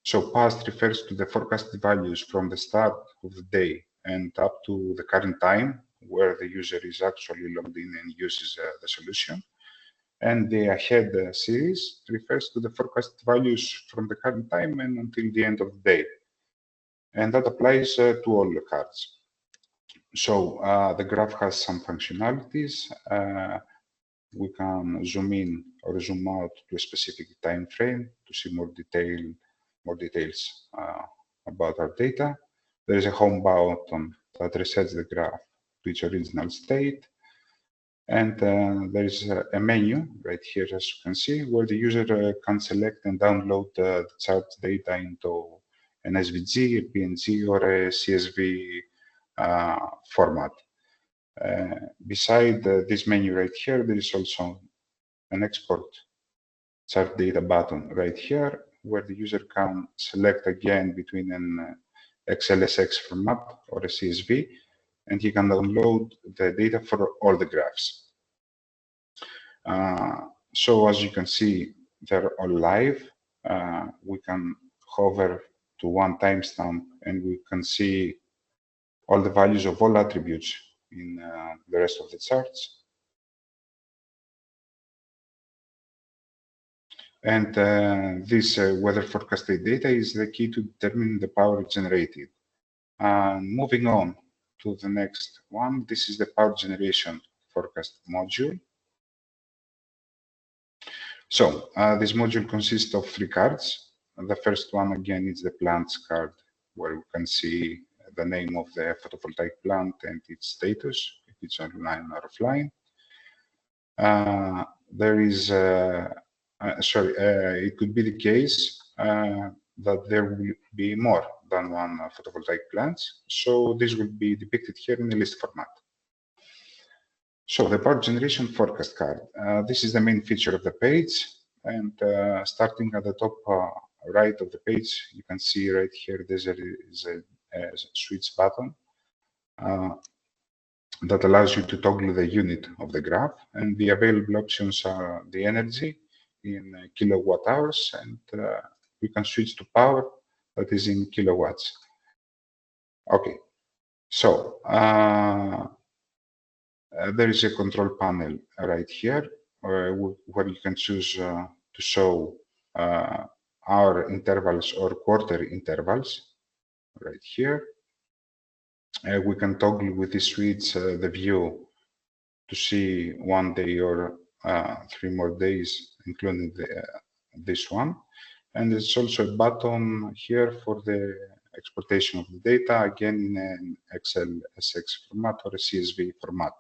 So past refers to the forecasted values from the start of the day and up to the current time, where the user is actually logged in and uses the solution. And the ahead series refers to the forecasted values from the current time and until the end of the day. And that applies to all the cards. So the graph has some functionalities. We can zoom in or zoom out to a specific time frame to see more details about our data. There is a home button that resets the graph to its original state. And there is a menu right here, as you can see, where the user can select and download the chart data into an SVG, a PNG, or a CSV format. Beside this menu right here, there is also an export chart data button right here, where the user can select again between an XLSX format or a CSV, and he can download the data for all the graphs. So as you can see, they're all live. We can hover to one timestamp and we can see all the values of all attributes in the rest of the charts. And this weather forecasted data is the key to determining the power generated. Moving on to the next one, this is the power generation forecast module. So this module consists of 3 cards. The first one, again, is the plants card, where we can see the name of the photovoltaic plant and its status, if it's online or offline. There is, it could be the case that there will be more than one photovoltaic plant. So this will be depicted here in a list format. So the power generation forecast card, this is the main feature of the page. And starting at the top right of the page, you can see right here, there is a switch button that allows you to toggle the unit of the graph. And the available options are the energy in kilowatt hours, and we can switch to power that is in kilowatts. Okay, so there is a control panel right here where you can choose to show hour intervals or quarter intervals right here. We can toggle with this switch the view to see 1 day or 3 more days, including this one. And there's also a button here for the exportation of the data, again in an XLSX format or a CSV format.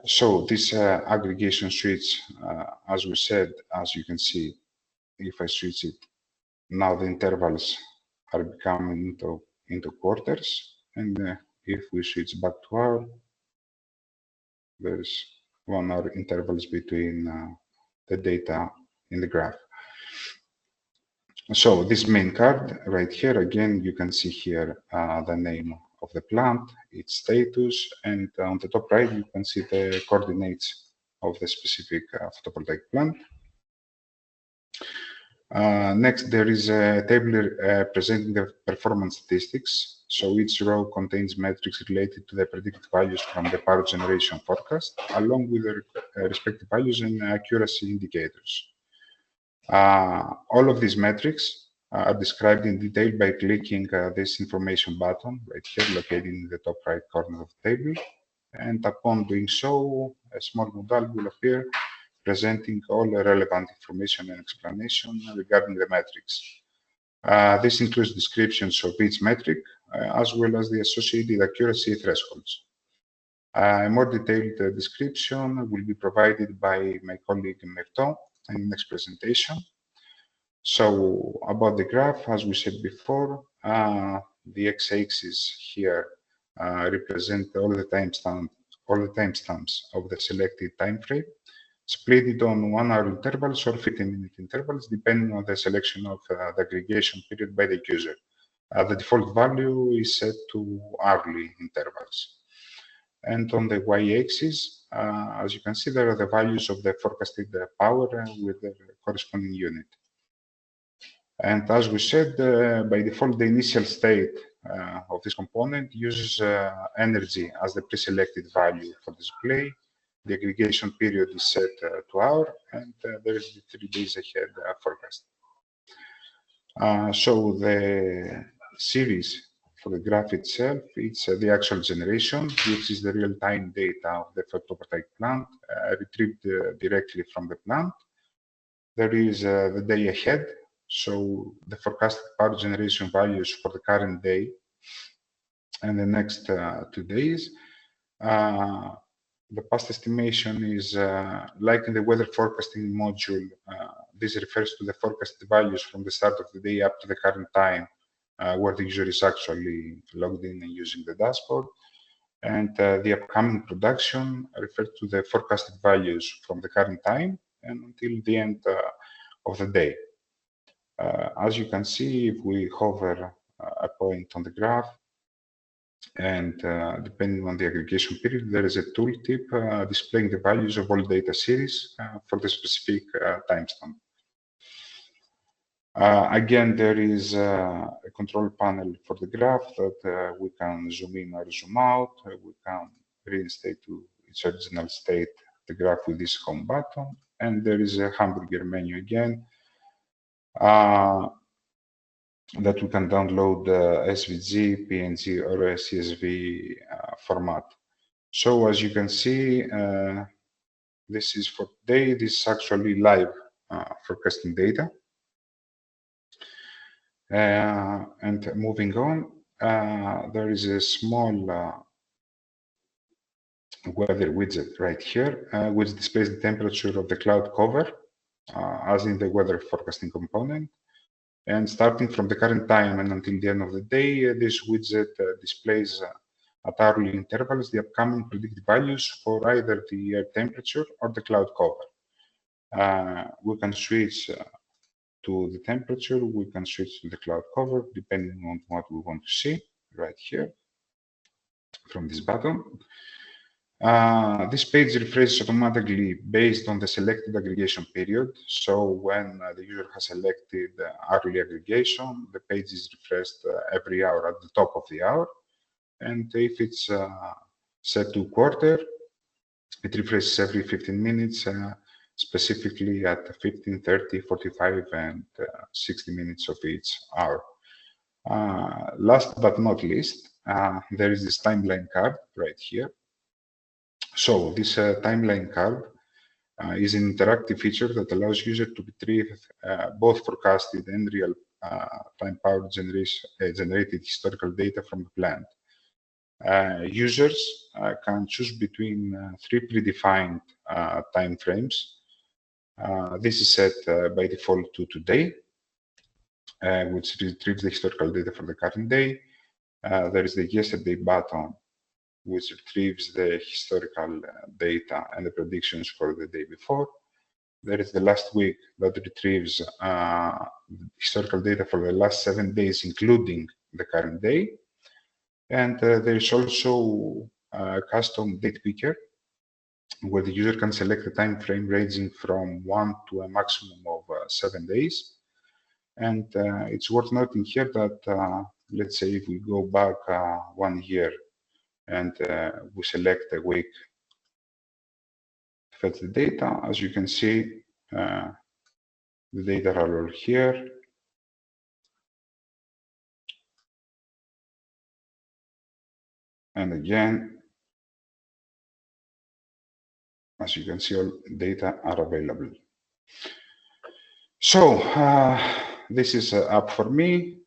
So this aggregation switch, as we said, as you can see, if I switch it, now the intervals are becoming into quarters. And if we switch back to hour, there's 1 hour intervals between the data in the graph. So this main card right here, again, you can see here the name of the plant, its status, and on the top right, you can see the coordinates of the specific photovoltaic plant. Next, there is a table presenting the performance statistics. So each row contains metrics related to the predicted values from the power generation forecast, along with the respective values and accuracy indicators. All of these metrics are described in detail by clicking this information button right here, located in the top right corner of the table. And upon doing so, a small modal will appear presenting all the relevant information and explanation regarding the metrics. This includes descriptions of each metric, as well as the associated accuracy thresholds. A more detailed description will be provided by my colleague Merton in the next presentation. So about the graph, as we said before, the x-axis here represent all the timestamps of the selected time frame, split it on 1 hour intervals or 15-minute intervals, depending on the selection of the aggregation period by the user. The default value is set to hourly intervals. And on the y-axis, as you can see, there are the values of the forecasted power with the corresponding unit. And as we said, by default, the initial state of this component uses energy as the pre-selected value for display. The aggregation period is set to hour, and there is the 3 days ahead forecast. So the series for the graph itself, it's the actual generation, which is the real-time data of the photovoltaic plant retrieved directly from the plant. There is the day ahead, so the forecasted power generation values for the current day and the next 2 days. The past estimation is like in the weather forecasting module. This refers to the forecasted values from the start of the day up to the current time, where the user is actually logged in and using the dashboard. And the upcoming production refers to the forecasted values from the current time and until the end of the day. As you can see, if we hover a point on the graph, and depending on the aggregation period, there is a tooltip displaying the values of all data series for the specific timestamp. Again, there is a control panel for the graph that we can zoom in or zoom out. We can reinstate to its original state the graph with this home button. And there is a hamburger menu again that we can download SVG, PNG, or a CSV format. So as you can see, this is for today. This is actually live forecasting data. And moving on, there is a small weather widget right here, which displays the temperature of the cloud cover, as in the weather forecasting component. And starting from the current time and until the end of the day, this widget displays at hourly intervals the upcoming predicted values for either the air temperature or the cloud cover. We can switch to the temperature, we can switch to the cloud cover, depending on what we want to see right here from this button. This page refreshes automatically based on the selected aggregation period. So when the user has selected hourly aggregation, the page is refreshed every hour at the top of the hour. And if it's set to quarter, it refreshes every 15 minutes, specifically at 15, 30, 45, and 60 minutes of each hour. Last but not least, there is this timeline card right here. So this timeline card is an interactive feature that allows users to retrieve both forecasted and real time power generated historical data from the plant. Users can choose between 3 predefined time frames. This is set by default to today, which retrieves the historical data for the current day. There is the yesterday button, which retrieves the historical data and the predictions for the day before. There is the last week that retrieves historical data for the last 7 days, including the current day. And there is also a custom date picker, where the user can select a time frame ranging from 1 to a maximum of 7 days. And it's worth noting here that, let's say if we go back 1 year, and we select a week to fetch the data. As you can see, the data are all here. And again, as you can see, all data are available. So this is up for me.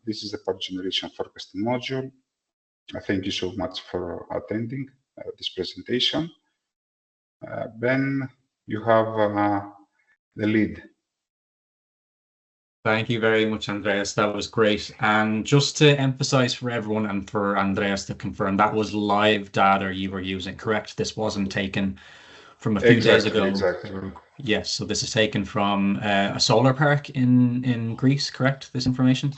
This is the power generation forecasting module. Thank you so much for attending this presentation. Ben, you have the lead. Thank you very much, Andreas. That was great. And just to emphasize for everyone and for Andreas to confirm, that was live data you were using, correct? This wasn't taken from a few days ago. Exactly. Yes, so this is taken from a solar park in Greece, correct? This information?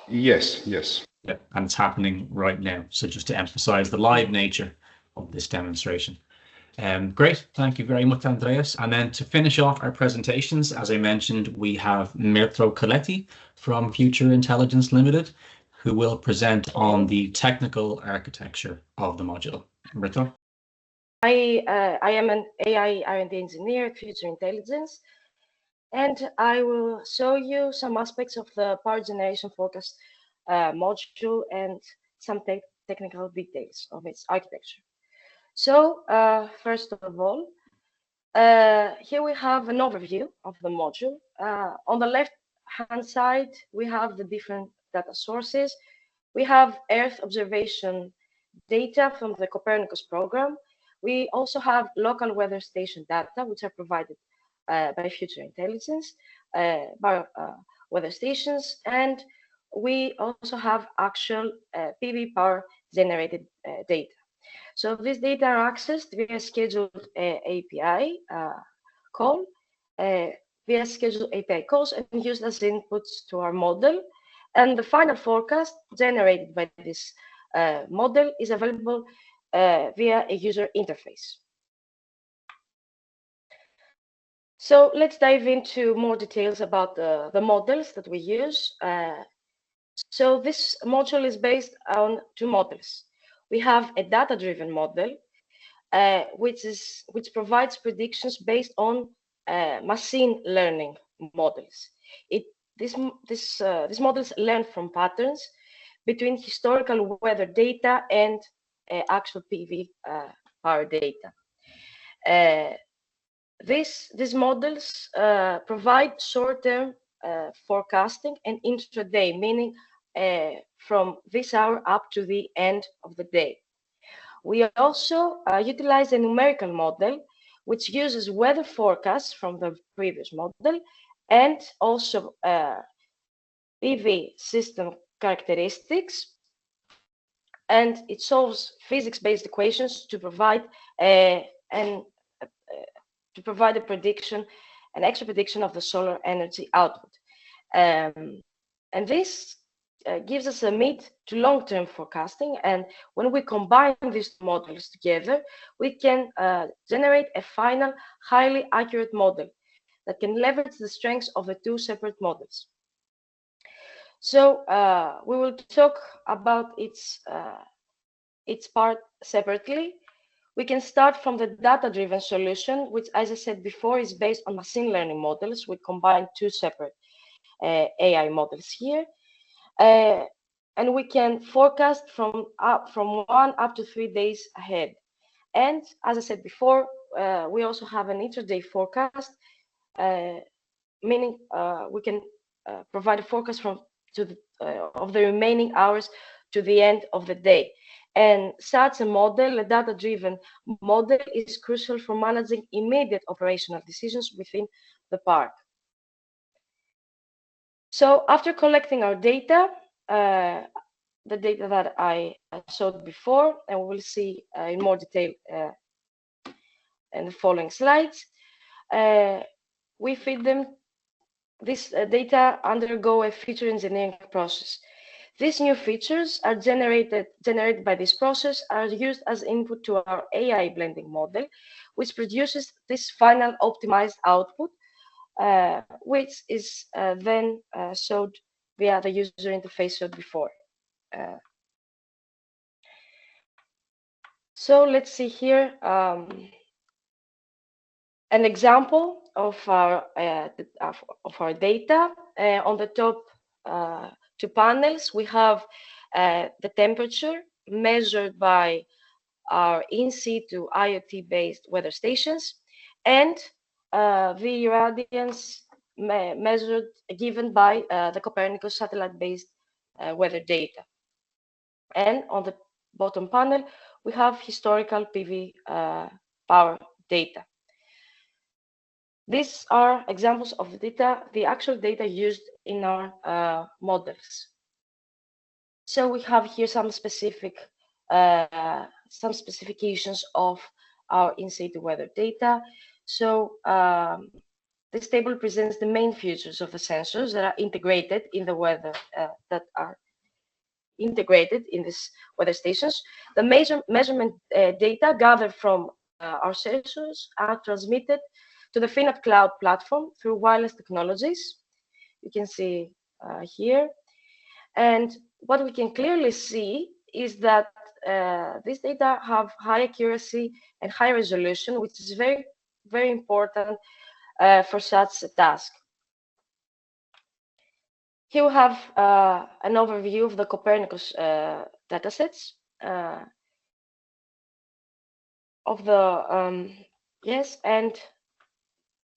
Yes, yes. Yeah, and it's happening right now. So just to emphasize the live nature of this demonstration. Great, thank you very much, Andreas. And then to finish off our presentations, as I mentioned, we have Mirtho Coletti from Future Intelligence Limited, who will present on the technical architecture of the module. Mirtho? I am an AI R&D engineer at Future Intelligence, and I will show you some aspects of the power generation forecast module and some technical details of its architecture. So first of all, here we have an overview of the module. On the left-hand side, we have the different data sources. We have Earth observation data from the Copernicus program. We also have local weather station data, which are provided by Future Intelligence, by weather stations, and we also have actual PV power generated data. So these data are accessed via scheduled API call, via scheduled API calls, and used as inputs to our model. And the final forecast generated by this model is available via a user interface. So let's dive into more details about the models that we use. So this module is based on two models. We have a data-driven model, which provides predictions based on machine learning models. These models learn from patterns between historical weather data and actual PV power data. These models provide short-term forecasting and intraday, meaning from this hour up to the end of the day. We also utilize a numerical model, which uses weather forecasts from the previous model and also PV system characteristics, and it solves physics-based equations to provide a prediction, an extra prediction of the solar energy output. And this gives us a mid to long-term forecasting. And when we combine these models together, we can generate a final, highly accurate model that can leverage the strengths of the two separate models. So we will talk about its part separately. We can start from the data-driven solution, which, as I said before, is based on machine learning models. We combine two separate AI models here. And we can forecast from 1 up to 3 days ahead. And as I said before, we also have an intraday forecast, meaning we can provide a forecast of the remaining hours to the end of the day. And such a model, a data-driven model, is crucial for managing immediate operational decisions within the park. So after collecting our data, the data that I showed before, and we will see in more detail in the following slides, we feed them. This data undergo a feature engineering process. These new features are generated by this process, are used as input to our AI blending model, which produces this final optimized output, which is then showed via the user interface showed before. So let's see here an example of our data. On the top two panels, we have the temperature measured by our in-situ IoT-based weather stations, and the irradiance measured, given by the Copernicus satellite-based weather data. And on the bottom panel, we have historical PV power data. These are examples of the data, the actual data used in our models. So we have here some specifications of our in-situ weather data. So this table presents the main features of the sensors that are integrated in the weather, integrated in these weather stations. The major measurement data gathered from our sensors are transmitted to the FinUp Cloud platform through wireless technologies. You can see here. And what we can clearly see is that these data have high accuracy and high resolution, which is very, very important for such a task. Here we have an overview of the Copernicus datasets of the yes, and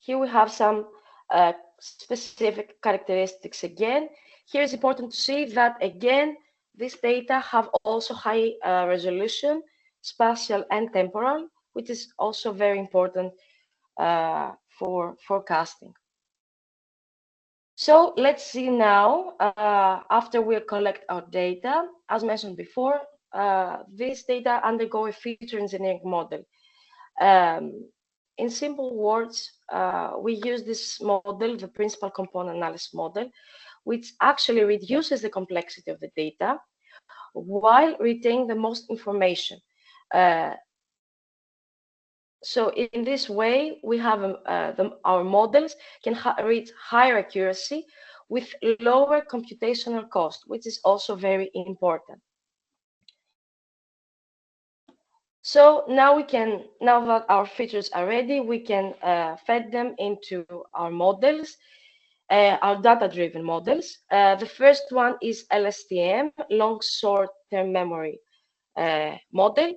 here we have some specific characteristics again. Here it's important to see that again these data have also high resolution, spatial and temporal, which is also very important for forecasting. So let's see now, after we collect our data, as mentioned before, these data undergo a feature engineering model. In simple words, we use this model, the principal component analysis model, which actually reduces the complexity of the data while retaining the most information. So in this way, we have our models can reach higher accuracy with lower computational cost, which is also very important. So now now that our features are ready, we can feed them into our models, our data-driven models. The first one is LSTM, long short-term memory model.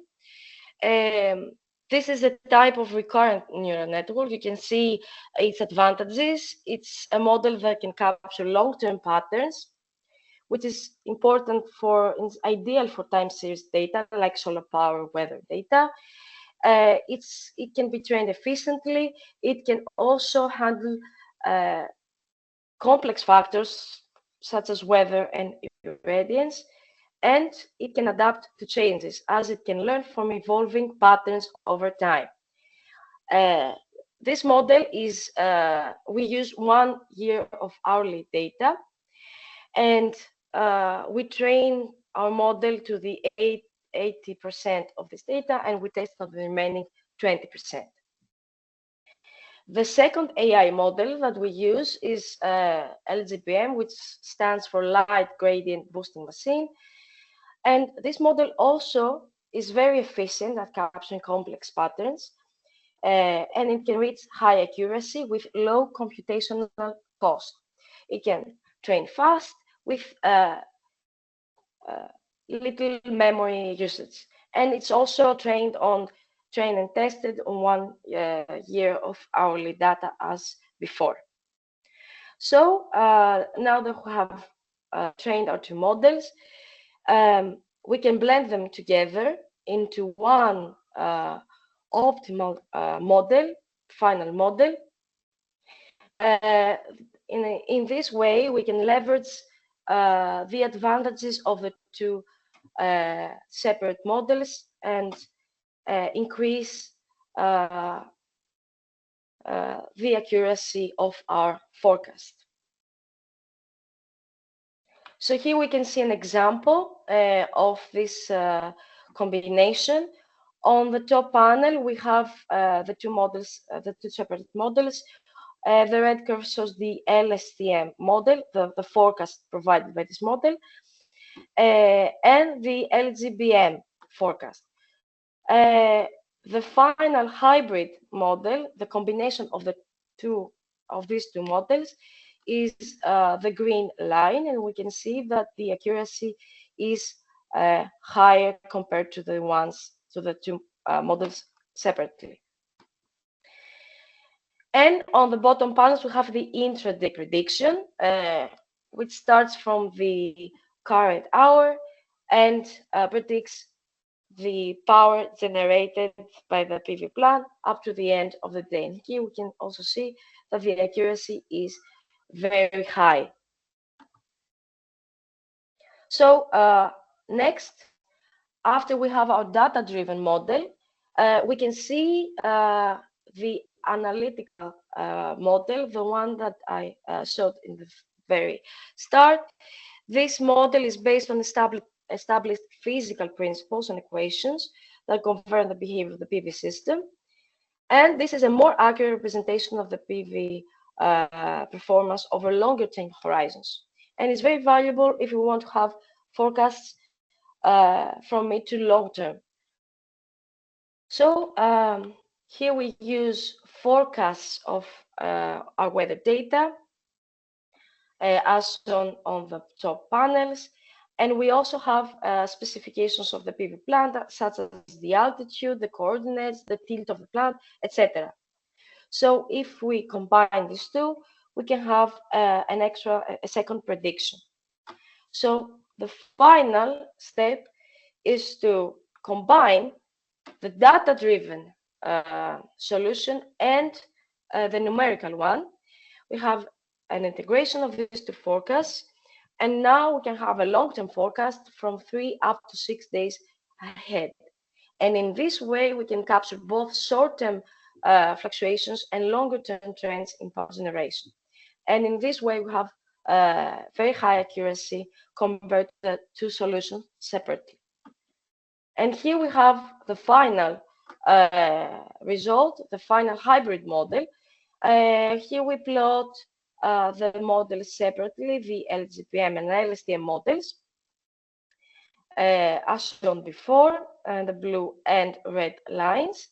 This is a type of recurrent neural network. You can see its advantages. It's a model that can capture long-term patterns, which is important it's ideal for time series data like solar power weather data. It can be trained efficiently. It can also handle complex factors such as weather and irradiance, and it can adapt to changes as it can learn from evolving patterns over time. This model is, we use 1 year of hourly data, and we train our model to the 80% of this data, and we test on the remaining 20%. The second AI model that we use is LGBM, which stands for Light Gradient Boosting Machine. And this model also is very efficient at capturing complex patterns, and it can reach high accuracy with low computational cost. It can train fast with little memory usage, and it's also trained and tested on 1 year of hourly data as before. So now that we have trained our two models, we can blend them together into one optimal model, final model. In this way, we can leverage the advantages of the two separate models and increase the accuracy of our forecast. So here we can see an example of this combination. On the top panel, we have the two models, the two separate models. The red curve shows the LSTM model, the forecast provided by this model, and the LGBM forecast. The final hybrid model, the combination of these two models, is the green line, and we can see that the accuracy is higher compared to the two models separately. And on the bottom panels, we have the intraday prediction, which starts from the current hour and predicts the power generated by the PV plant up to the end of the day. And here we can also see that the accuracy is very high. So next, after we have our data-driven model, we can see the analytical model, the one that I showed in the very start. This model is based on established physical principles and equations that govern the behavior of the PV system. And this is a more accurate representation of the PV performance over longer time horizons. And it's very valuable if we want to have forecasts from mid to long term. So here we use forecasts of our weather data as shown on the top panels. And we also have specifications of the PV plant, such as the altitude, the coordinates, the tilt of the plant, etc. So if we combine these two, we can have a second prediction. So the final step is to combine the data-driven solution and the numerical one. We have an integration of these two forecasts, and now we can have a long-term forecast from 3 up to 6 days ahead. And in this way, we can capture both short-term fluctuations and longer-term trends in power generation. And in this way, we have very high accuracy compared to the two solutions separately. And here we have the final result, the final hybrid model. Here we plot the models separately, the LGPM and LSTM models, as shown before, the blue and red lines.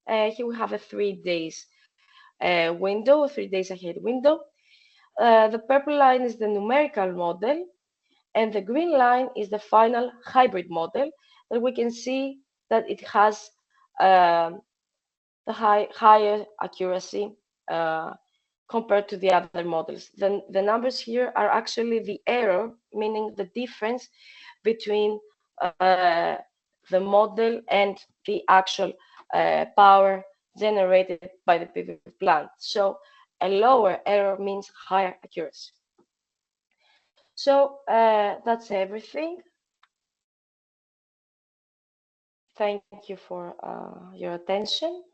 Here we have a 3 days window, 3 days ahead window. The purple line is the numerical model, and the green line is the final hybrid model, that we can see that it has the higher accuracy compared to the other models. The numbers here are actually the error, meaning the difference between the model and the actual power generated by the PV plant. So a lower error means higher accuracy. So that's everything. Thank you for your attention.